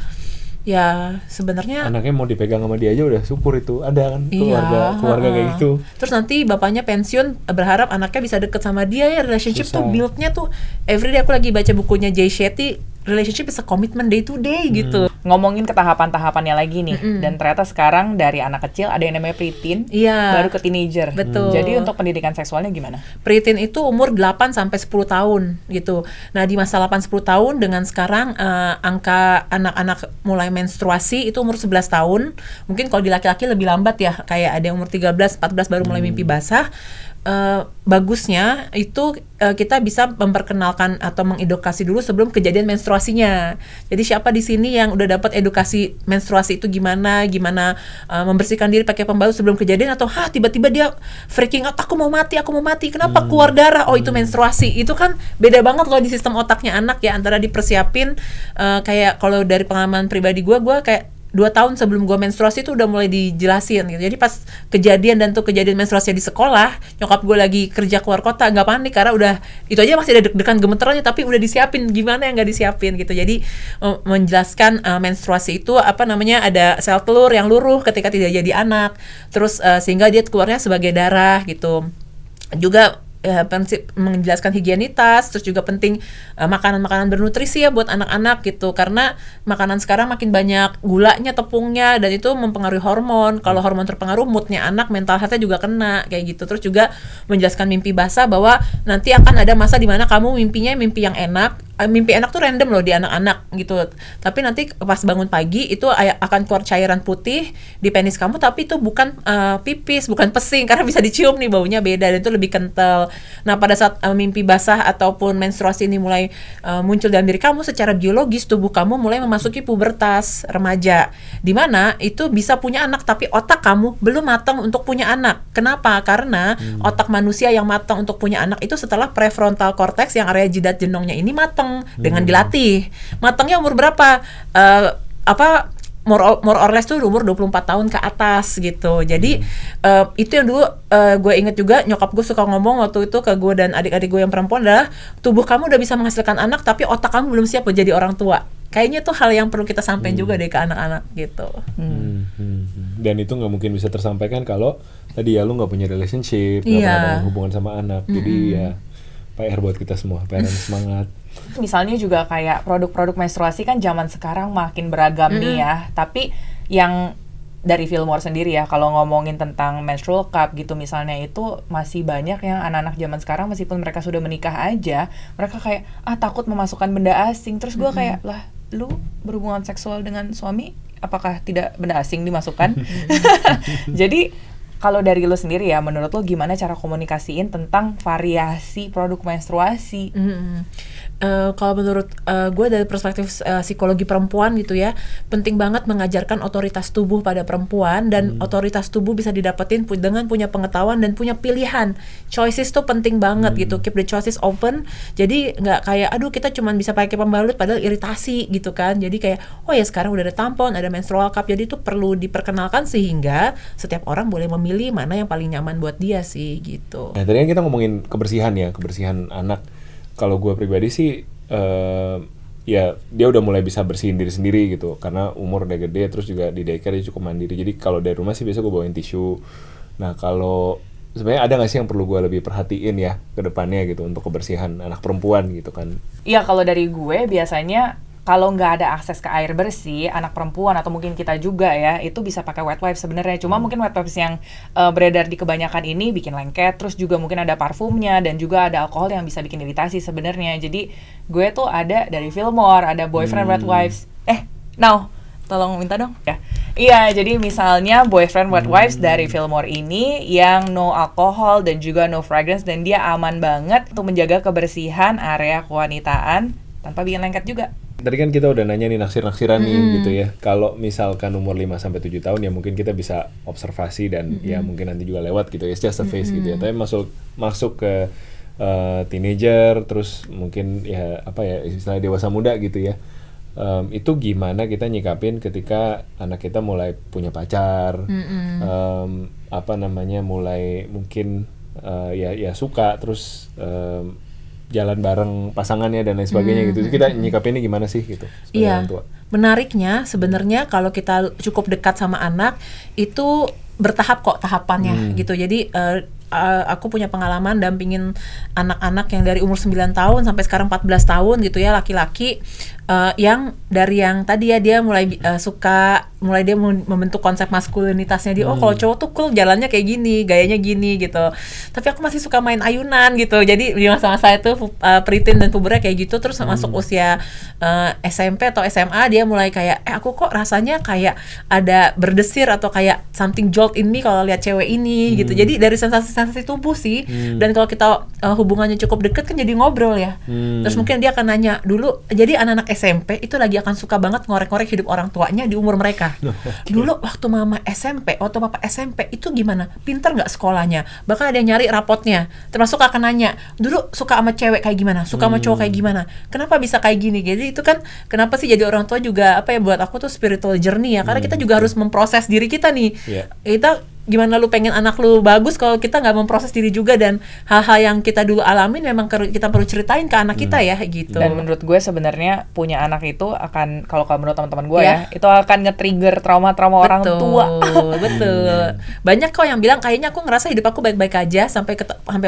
ya sebenarnya Anaknya mau dipegang sama dia aja udah syukur. Itu ada kan keluarga kayak gitu. Terus nanti bapaknya pensiun berharap anaknya bisa deket sama dia, ya relationship Susah. tuh build-nya tuh everyday. Aku lagi baca bukunya Jay Shetty, relationship is a commitment day to day gitu. Ngomongin ke tahapan-tahapannya lagi nih, dan ternyata sekarang dari anak kecil ada yang namanya preteen, Iya. baru ke teenager. Betul. Jadi untuk pendidikan seksualnya gimana? Preteen itu umur 8 sampai 10 tahun gitu. Nah, di masa 8-10 tahun dengan sekarang angka anak-anak mulai menstruasi itu umur 11 tahun. Mungkin kalau di laki-laki lebih lambat ya, kayak ada yang umur 13, 14 baru mulai mimpi basah. Bagusnya itu kita bisa memperkenalkan atau mengedukasi dulu sebelum kejadian menstruasinya. Jadi siapa di sini yang udah dapat edukasi menstruasi itu gimana membersihkan diri pakai pembalut sebelum kejadian, atau tiba-tiba dia freaking out, aku mau mati, kenapa keluar darah, itu menstruasi. Itu kan beda banget loh di sistem otaknya anak ya, antara dipersiapin kayak kalau dari pengalaman pribadi gue kayak 2 tahun sebelum gue menstruasi tuh udah mulai dijelasin gitu. Jadi pas kejadian menstruasi di sekolah, nyokap gue lagi kerja keluar kota, nggak panik karena udah itu aja masih ada deg-degan gemeterannya, tapi udah disiapin gimana yang nggak disiapin gitu. Jadi menjelaskan menstruasi itu ada sel telur yang luruh ketika tidak jadi anak, terus sehingga dia keluarnya sebagai darah gitu. Juga prinsip menjelaskan higienitas, terus juga penting makanan-makanan bernutrisi ya buat anak-anak gitu, karena makanan sekarang makin banyak gulanya, tepungnya, dan itu mempengaruhi hormon. Kalau hormon terpengaruh, moodnya anak, mental health-nya juga kena kayak gitu. Terus juga menjelaskan mimpi basah, bahwa nanti akan ada masa di mana kamu mimpinya mimpi yang enak. Mimpi enak tuh random loh di anak-anak gitu, tapi nanti pas bangun pagi itu akan keluar cairan putih di penis kamu, tapi itu bukan pipis, bukan pesing, karena bisa dicium nih, baunya beda dan itu lebih kental. Nah, pada saat mimpi basah ataupun menstruasi ini mulai muncul dalam diri kamu, secara biologis tubuh kamu mulai memasuki pubertas remaja, di mana itu bisa punya anak, tapi otak kamu belum matang untuk punya anak. Kenapa? Karena otak manusia yang matang untuk punya anak itu setelah prefrontal cortex yang area jidat jenongnya ini matang dengan dilatih. Matangnya umur berapa? More or less tuh umur 24 tahun ke atas gitu. Jadi itu yang dulu gue inget juga, nyokap gue suka ngomong waktu itu ke gue dan adik-adik gue yang perempuan adalah, tubuh kamu udah bisa menghasilkan anak tapi otak kamu belum siap buat jadi orang tua. Kayaknya tuh hal yang perlu kita sampaikan juga deh ke anak-anak gitu. Dan itu nggak mungkin bisa tersampaikan kalau tadi ya lu nggak punya relationship, nggak pernah ada hubungan sama anak. Jadi ya PR buat kita semua, parents semangat. Misalnya juga kayak produk-produk menstruasi kan zaman sekarang makin beragam nih ya. Tapi yang dari Fillmore sendiri ya, kalau ngomongin tentang menstrual cup gitu misalnya, itu masih banyak yang anak-anak zaman sekarang meskipun mereka sudah menikah aja, mereka kayak takut memasukkan benda asing. Terus gue kayak, lah lu berhubungan seksual dengan suami, apakah tidak benda asing dimasukkan? Jadi kalau dari lo sendiri ya, menurut lo gimana cara komunikasiin tentang variasi produk menstruasi? Kalau menurut gue dari perspektif psikologi perempuan gitu ya, penting banget mengajarkan otoritas tubuh pada perempuan, dan otoritas tubuh bisa didapetin dengan punya pengetahuan dan punya pilihan. Choices tuh penting banget gitu, keep the choices open. Jadi nggak kayak aduh kita cuman bisa pakai pembalut padahal iritasi gitu kan. Jadi kayak oh ya sekarang udah ada tampon, ada menstrual cup, jadi itu perlu diperkenalkan sehingga setiap orang boleh memilih mana yang paling nyaman buat dia sih gitu. Nah, tadi kan kita ngomongin kebersihan ya, kebersihan anak. Kalau gue pribadi sih, ya dia udah mulai bisa bersihin diri sendiri gitu, karena umur udah gede, terus juga di daycare dia cukup mandiri. Jadi kalau dari rumah sih biasa gue bawain tisu. Nah kalau sebenarnya ada nggak sih yang perlu gue lebih perhatiin ya ke depannya gitu untuk kebersihan anak perempuan gitu kan? Iya, kalau dari gue biasanya kalau nggak ada akses ke air bersih, anak perempuan atau mungkin kita juga ya, itu bisa pakai wet wipes sebenarnya. Cuma mungkin wet wipes yang beredar di kebanyakan ini bikin lengket, terus juga mungkin ada parfumnya dan juga ada alkohol yang bisa bikin iritasi sebenarnya. Jadi gue tuh ada dari Fillmore, ada boyfriend wet wipes. Now, tolong minta dong ya. Iya, jadi misalnya boyfriend wet wipes dari Fillmore ini yang no alkohol dan juga no fragrance, dan dia aman banget untuk menjaga kebersihan area kewanitaan tanpa bikin lengket juga. Tadi kan kita udah nanya nih naksir-naksiran nih gitu ya. Kalau misalkan umur 5-7 tahun ya mungkin kita bisa observasi dan ya mungkin nanti juga lewat gitu ya, it's just a phase gitu ya. Tapi masuk ke teenager, terus mungkin ya apa ya istilahnya dewasa muda gitu ya. Itu gimana kita nyikapin ketika anak kita mulai punya pacar, apa namanya, mulai mungkin ya suka, terus jalan bareng pasangannya dan lain sebagainya gitu. Kita nyikapinnya gimana sih gitu sebagai orang tua? Menariknya sebenarnya kalau kita cukup dekat sama anak itu bertahap kok tahapannya gitu. Jadi aku punya pengalaman dampingin anak-anak yang dari umur 9 tahun sampai sekarang 14 tahun gitu ya, laki-laki yang dari yang tadi ya dia mulai suka, mulai dia membentuk konsep maskulinitasnya dia, oh kalau cowok tuh cool jalannya kayak gini, gayanya gini gitu. Tapi aku masih suka main ayunan gitu. Jadi di masa-masa itu preteen dan pubernya kayak gitu, terus masuk usia SMP atau SMA dia mulai kayak aku kok rasanya kayak ada berdesir atau kayak something jolt in me kalau lihat cewek ini gitu. Jadi dari sensasi tubuh sih. Dan kalau kita hubungannya cukup deket kan jadi ngobrol ya. Terus mungkin dia akan nanya dulu, jadi anak-anak SMP itu lagi akan suka banget ngorek-ngorek hidup orang tuanya di umur mereka. Dulu waktu mama SMP, waktu papa SMP itu gimana? Pinter nggak sekolahnya? Bahkan ada yang nyari rapotnya. Termasuk akan nanya, dulu suka sama cewek kayak gimana? Suka sama cowok kayak gimana? Kenapa bisa kayak gini? Jadi itu kan kenapa sih jadi orang tua juga apa ya, buat aku tuh spiritual journey ya. Karena kita juga harus memproses diri kita nih. Kita gimana lu pengen anak lu bagus kalau kita nggak memproses diri juga, dan hal-hal yang kita dulu alamin memang kita perlu ceritain ke anak kita ya gitu. Dan menurut gue sebenarnya punya anak itu akan, kalau menurut teman-teman gue ya, itu akan nge-trigger trauma-trauma orang tua. Betul. Banyak kok yang bilang kayaknya aku ngerasa hidup aku baik-baik aja sampai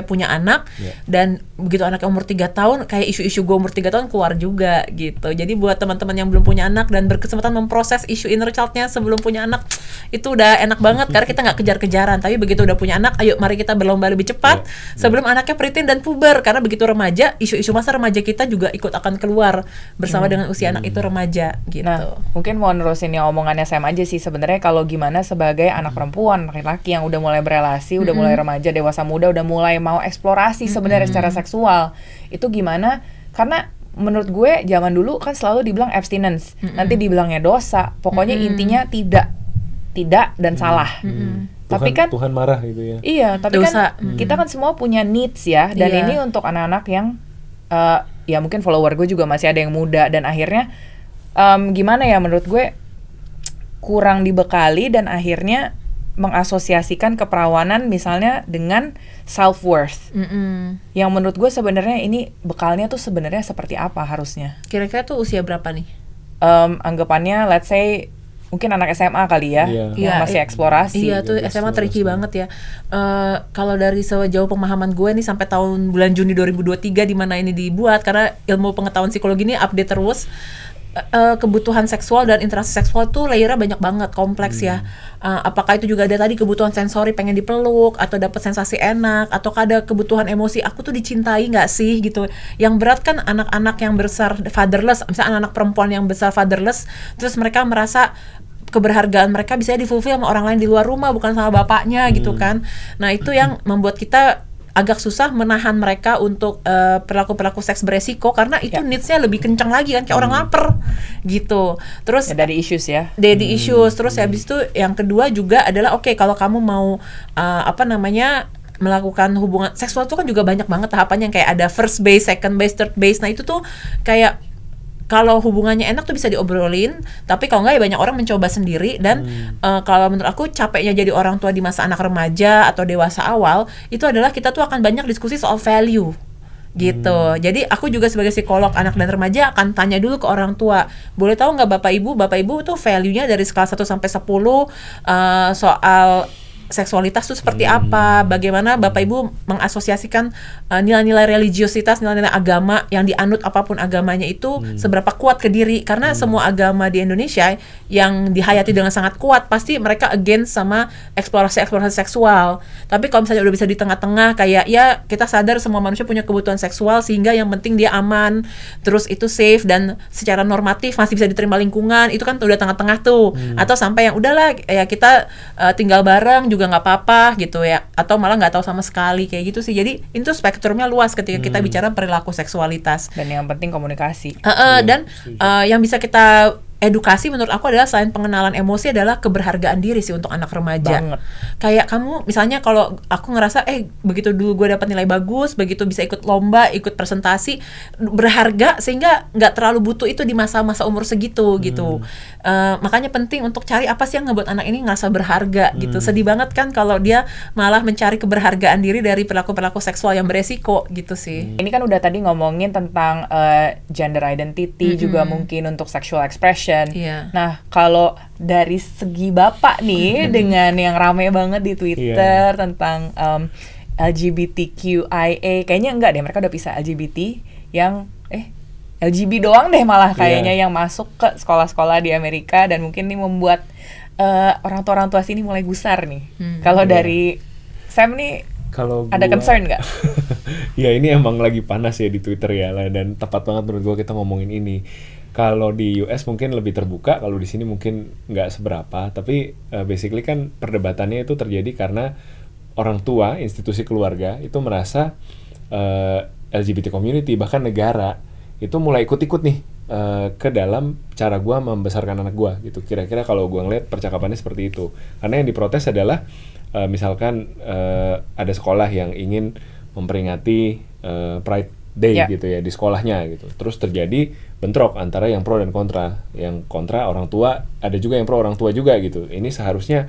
punya anak, dan begitu anaknya umur 3 tahun kayak isu-isu gue umur 3 tahun keluar juga gitu. Jadi buat teman-teman yang belum punya anak dan berkesempatan memproses isu inner child-nya sebelum punya anak, itu udah enak banget karena kita nggak kejar-kejaran. Tapi begitu udah punya anak, ayo mari kita berlomba lebih cepat sebelum anaknya preteen dan puber, karena begitu remaja, isu-isu masa remaja kita juga ikut akan keluar bersama dengan usia anak itu remaja gitu. Nah, mungkin mau nerusin yang omongannya Sam aja sih sebenarnya, kalau gimana sebagai anak perempuan, laki-laki yang udah mulai berelasi, udah mulai remaja, dewasa muda, udah mulai mau eksplorasi sebenarnya secara seksual. Itu gimana? Karena menurut gue zaman dulu kan selalu dibilang abstinence, nanti dibilangnya dosa, pokoknya intinya tidak dan salah. Tapi kan Tuhan marah gitu ya. Iya, tapi dosa. kan kita kan semua punya needs ya, dan ini untuk anak-anak yang ya mungkin follower gue juga masih ada yang muda, dan akhirnya gimana ya, menurut gue kurang dibekali dan akhirnya mengasosiasikan keperawanan misalnya dengan self worth. Yang menurut gue sebenarnya ini bekalnya tuh sebenarnya seperti apa harusnya? Kira-kira tuh usia berapa nih? Anggapannya let's say mungkin anak SMA kali ya, yang masih eksplorasi. Iya tuh SMA tricky banget ya. Kalau dari sejauh pemahaman gue nih sampai tahun bulan Juni 2023 di mana ini dibuat, karena ilmu pengetahuan psikologi ini update terus. Kebutuhan seksual dan interaksi seksual tuh layernya banyak banget, kompleks ya. Apakah itu juga ada tadi kebutuhan sensori, pengen dipeluk atau dapat sensasi enak, atau ada kebutuhan emosi, aku tuh dicintai nggak sih gitu. Yang berat kan anak-anak yang besar fatherless, misalnya anak-anak perempuan yang besar fatherless, terus mereka merasa keberhargaan mereka bisa difulfill sama orang lain di luar rumah, bukan sama bapaknya gitu kan. Nah itu yang membuat kita agak susah menahan mereka untuk perilaku-perilaku seks beresiko, karena itu needs-nya lebih kencang lagi kan, kayak orang lapar gitu. Terus daddy issues ya. Daddy issues. Terus habis itu yang kedua juga adalah kalau kamu mau melakukan hubungan seksual itu kan juga banyak banget tahapannya, kayak ada first base, second base, third base. Nah itu tuh kayak kalau hubungannya enak tuh bisa diobrolin, tapi kalau enggak ya banyak orang mencoba sendiri. Dan kalau menurut aku capeknya jadi orang tua di masa anak remaja atau dewasa awal itu adalah kita tuh akan banyak diskusi soal value gitu. Jadi aku juga sebagai psikolog anak dan remaja akan tanya dulu ke orang tua, boleh tahu nggak bapak ibu tuh value-nya dari skala 1 sampai 10 soal seksualitas itu seperti apa, bagaimana Bapak Ibu mengasosiasikan nilai-nilai religiositas, nilai-nilai agama yang dianut apapun agamanya itu seberapa kuat ke diri, karena semua agama di Indonesia yang dihayati dengan sangat kuat pasti mereka against sama eksplorasi seksual. Tapi kalau misalnya udah bisa di tengah-tengah, kayak ya kita sadar semua manusia punya kebutuhan seksual sehingga yang penting dia aman, terus itu safe dan secara normatif masih bisa diterima lingkungan, itu kan udah tengah-tengah tuh. Atau sampai yang udahlah ya kita tinggal bareng juga nggak apa-apa gitu ya, atau malah nggak tahu sama sekali, kayak gitu sih. Jadi itu spektrumnya luas ketika kita bicara perilaku seksualitas. Dan yang penting komunikasi. Dan yang bisa kita edukasi menurut aku adalah selain pengenalan emosi adalah keberhargaan diri sih untuk anak remaja. Banget. Kayak kamu misalnya kalau aku ngerasa begitu dulu gue dapat nilai bagus, begitu bisa ikut lomba, ikut presentasi, berharga sehingga nggak terlalu butuh itu di masa-masa umur segitu gitu. Makanya penting untuk cari apa sih yang ngebuat anak ini ngerasa berharga gitu. Sedih banget kan kalau dia malah mencari keberhargaan diri dari perilaku-perilaku seksual yang beresiko gitu sih. Ini kan udah tadi ngomongin tentang gender identity, juga mungkin untuk sexual expression. Iya. Nah, kalau dari segi Bapak nih, dengan yang rame banget di Twitter tentang LGBTQIA, kayaknya enggak deh, mereka udah pisah LGBT yang LGB doang deh malah kayaknya yang masuk ke sekolah-sekolah di Amerika, dan mungkin ini membuat orang tua sini mulai gusar nih. Kalau dari Sam nih, kalau ada concern nggak? Ya ini emang lagi panas ya di Twitter ya, dan tepat banget menurut gue kita ngomongin ini. Kalau di US mungkin lebih terbuka, kalau di sini mungkin nggak seberapa. Tapi basically kan perdebatannya itu terjadi karena orang tua, institusi keluarga itu merasa LGBT community bahkan negara itu mulai ikut-ikut nih ke dalam cara gue membesarkan anak gue gitu. Kira-kira kalau gue ngeliat percakapannya seperti itu. Karena yang diprotes adalah misalkan ada sekolah yang ingin memperingati Pride Day gitu ya di sekolahnya gitu. Terus terjadi bentrok antara yang pro dan kontra. Yang kontra orang tua, ada juga yang pro orang tua juga gitu. Ini seharusnya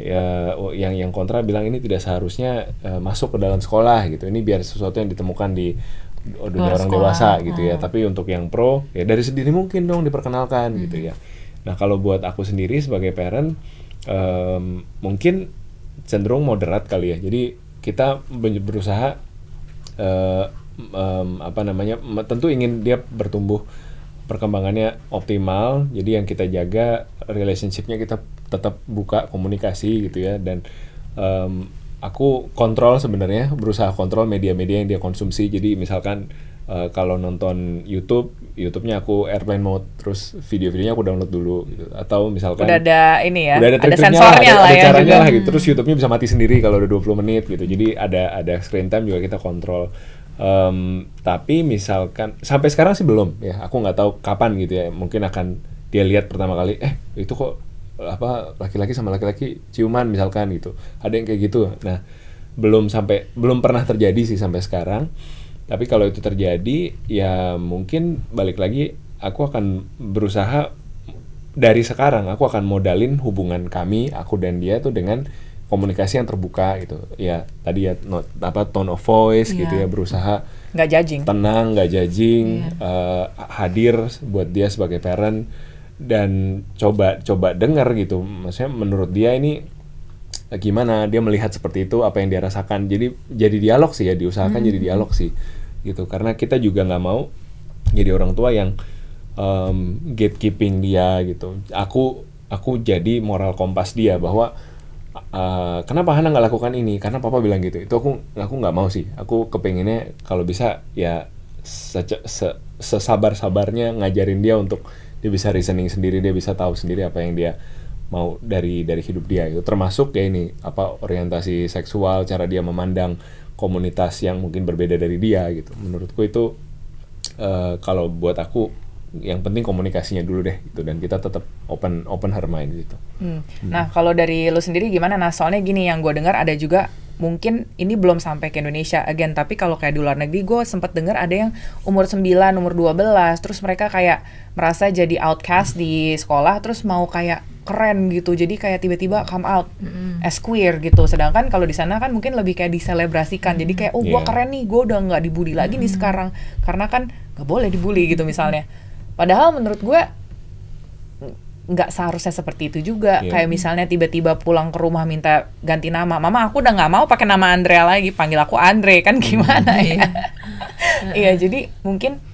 yang kontra bilang ini tidak seharusnya masuk ke dalam sekolah gitu. Ini biar sesuatu yang ditemukan di dunia orang dewasa gitu ya. Tapi untuk yang pro ya dari sedini mungkin dong diperkenalkan gitu ya. Nah, kalau buat aku sendiri sebagai parent mungkin cenderung moderat kali ya. Jadi kita berusaha tentu ingin dia bertumbuh perkembangannya optimal, jadi yang kita jaga relationship-nya kita tetap buka komunikasi gitu ya, dan aku kontrol sebenarnya, berusaha kontrol media-media yang dia konsumsi. Jadi misalkan kalau nonton YouTube-nya aku airplane mode, terus video-videonya aku download dulu gitu. Atau misalkan udah ada ini ya, udah ada sensornya lah ada ya caranya juga. lah gitu. Terus YouTube-nya bisa mati sendiri kalau udah 20 menit gitu. Jadi ada screen time juga kita kontrol. Tapi misalkan sampai sekarang sih belum ya, aku nggak tahu kapan gitu ya, mungkin akan dia lihat pertama kali itu kok laki-laki sama laki-laki ciuman misalkan gitu, ada yang kayak gitu. Nah belum pernah terjadi sih sampai sekarang, tapi kalau itu terjadi ya mungkin balik lagi aku akan berusaha dari sekarang, aku akan modalin hubungan kami, aku dan dia tuh dengan komunikasi yang terbuka gitu ya, tadi ya tone of voice gitu ya, berusaha nggak judging, tenang, nggak judging, hadir buat dia sebagai parent, dan coba dengar gitu, maksudnya menurut dia ini gimana, dia melihat seperti itu, apa yang dia rasakan. Jadi dialog sih ya, diusahakan jadi dialog sih gitu, karena kita juga nggak mau jadi orang tua yang gatekeeping dia gitu. Aku jadi moral kompas dia bahwa kenapa Hana nggak lakukan ini, karena papa bilang gitu. Itu aku nggak mau sih. Aku kepengennya kalau bisa ya sesabar-sabarnya ngajarin dia untuk dia bisa reasoning sendiri, dia bisa tahu sendiri apa yang dia mau dari hidup dia gitu. Termasuk ya ini orientasi seksual, cara dia memandang komunitas yang mungkin berbeda dari dia gitu. Menurutku itu kalau buat aku yang penting komunikasinya dulu deh gitu, dan kita tetap open her mind gitu. Nah, kalau dari lu sendiri gimana? Nah, soalnya gini, yang gue dengar ada juga, mungkin ini belum sampai ke Indonesia again, tapi kalau kayak di luar negeri gue sempat dengar ada yang umur 9, umur 12, terus mereka kayak merasa jadi outcast di sekolah, terus mau kayak keren gitu, jadi kayak tiba-tiba come out as queer gitu. Sedangkan kalau di sana kan mungkin lebih kayak diselebrasikan, jadi kayak gue keren nih, gue udah nggak dibully lagi nih sekarang, karena kan nggak boleh dibully gitu misalnya. Padahal menurut gue nggak seharusnya seperti itu juga. Iya. Kayak misalnya tiba-tiba pulang ke rumah minta ganti nama, mama aku udah nggak mau pakai nama Andrea lagi, panggil aku Andre, kan gimana ya? Iya, jadi mungkin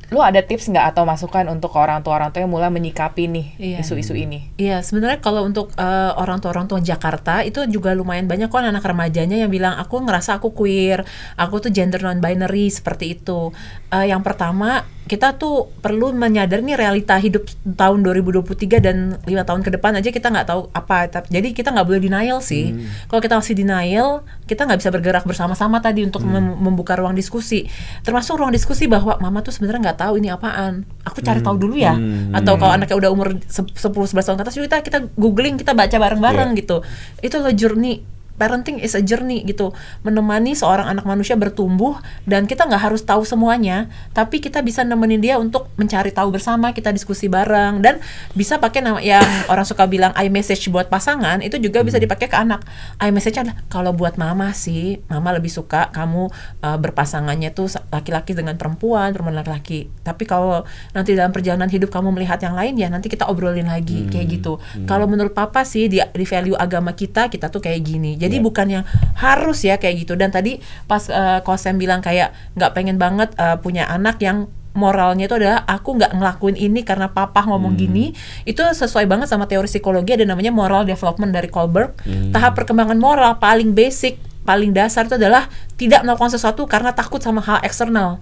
lu ada tips nggak atau masukan untuk orang tua yang mulai menyikapi nih Iya. isu-isu ini? Iya, sebenarnya kalau untuk orang tua Jakarta itu juga lumayan banyak kok anak remajanya yang bilang aku ngerasa aku queer, aku tuh gender non binary seperti itu. Yang pertama, kita tuh perlu menyadari nih realita hidup tahun 2023 dan 5 tahun ke depan aja kita nggak tahu apa. Jadi kita nggak boleh denial sih. Kalau kita masih denial, kita nggak bisa bergerak bersama-sama tadi untuk membuka ruang diskusi. Termasuk ruang diskusi bahwa mama tuh sebenarnya nggak tahu ini apaan. Aku cari tahu dulu ya. Atau kalau anaknya udah umur 10-11 tahun ke atas, kita googling, kita baca bareng-bareng gitu. Itu loh journey. Parenting is a journey gitu, menemani seorang anak manusia bertumbuh, dan kita nggak harus tahu semuanya, tapi kita bisa nemenin dia untuk mencari tahu bersama, kita diskusi bareng, dan bisa pakai nama yang orang suka bilang iMessage buat pasangan, itu juga bisa dipakai ke anak. iMessage adalah kalau buat mama sih, mama lebih suka kamu berpasangannya tuh laki-laki dengan perempuan laki-laki, tapi kalau nanti dalam perjalanan hidup kamu melihat yang lain, ya nanti kita obrolin lagi kayak gitu. Kalau menurut papa sih di value agama kita tuh kayak gini. Jadi bukan yang harus ya kayak gitu. Dan tadi pas Kosem bilang kayak nggak pengen banget punya anak yang moralnya itu adalah aku nggak ngelakuin ini karena papa ngomong gini. Itu sesuai banget sama teori psikologi, ada namanya moral development dari Kohlberg. Tahap perkembangan moral paling basic, paling dasar itu adalah tidak melakukan sesuatu karena takut sama hal eksternal.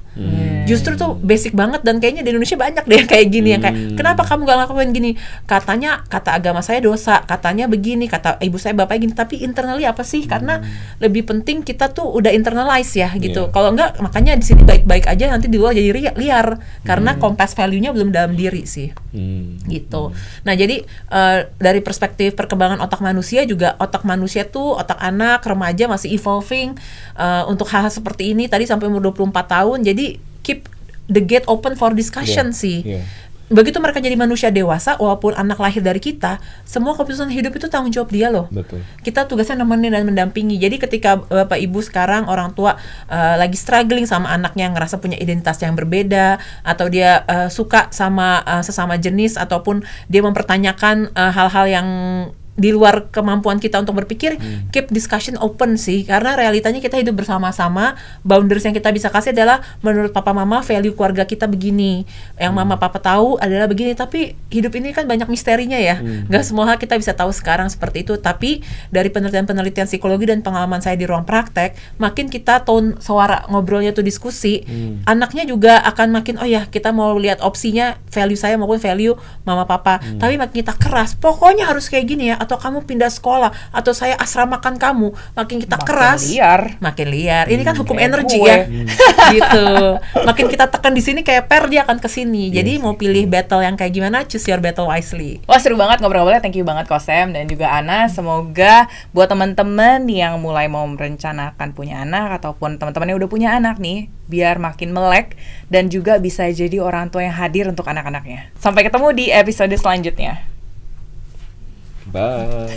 Justru tuh basic banget, dan kayaknya di Indonesia banyak deh kayak gini yang kayak kenapa kamu gak ngelakuin gini, katanya kata agama saya dosa, katanya begini, kata ibu saya bapak gini, tapi internally apa sih? Karena lebih penting kita tuh udah internalize ya gitu. Kalau enggak, makanya di sini baik-baik aja, nanti di luar jadi liar karena compass value-nya belum dalam diri sih. Gitu. Nah, jadi dari perspektif perkembangan otak manusia juga, otak manusia tuh, otak anak remaja masih evolving untuk hal-hal seperti ini tadi sampai umur 24 tahun. Jadi keep the gate open for discussion sih. Begitu mereka jadi manusia dewasa, walaupun anak lahir dari kita, semua keputusan hidup itu tanggung jawab dia loh. Betul. Kita tugasnya nemenin dan mendampingi. Jadi ketika bapak ibu sekarang, orang tua lagi struggling sama anaknya yang ngerasa punya identitas yang berbeda, atau dia suka sama sesama jenis, ataupun dia mempertanyakan hal-hal yang di luar kemampuan kita untuk berpikir, keep discussion open sih, karena realitanya kita hidup bersama-sama. Boundaries yang kita bisa kasih adalah menurut papa mama value keluarga kita begini, yang mama papa tahu adalah begini. Tapi hidup ini kan banyak misterinya ya, nggak semua hal kita bisa tahu sekarang seperti itu. Tapi dari penelitian psikologi dan pengalaman saya di ruang praktek, makin kita tone suara ngobrolnya tuh diskusi, anaknya juga akan makin oh ya kita mau lihat opsinya value saya maupun value mama papa. Tapi makin kita keras, pokoknya harus kayak gini ya, atau kamu pindah sekolah, atau saya asramakan kamu, makin kita keras, makin liar. Ini kan hukum energi ya, gitu. Makin kita tekan di sini kayak dia akan kesini. Jadi mau pilih battle yang kayak gimana, choose your battle wisely. Wah, seru banget ngobrol-ngobrolnya. Thank you banget Kosem dan juga Ana. Semoga buat teman-teman yang mulai mau merencanakan punya anak, ataupun teman-teman yang udah punya anak nih, biar makin melek dan juga bisa jadi orang tua yang hadir untuk anak-anaknya. Sampai ketemu di episode selanjutnya. Bye.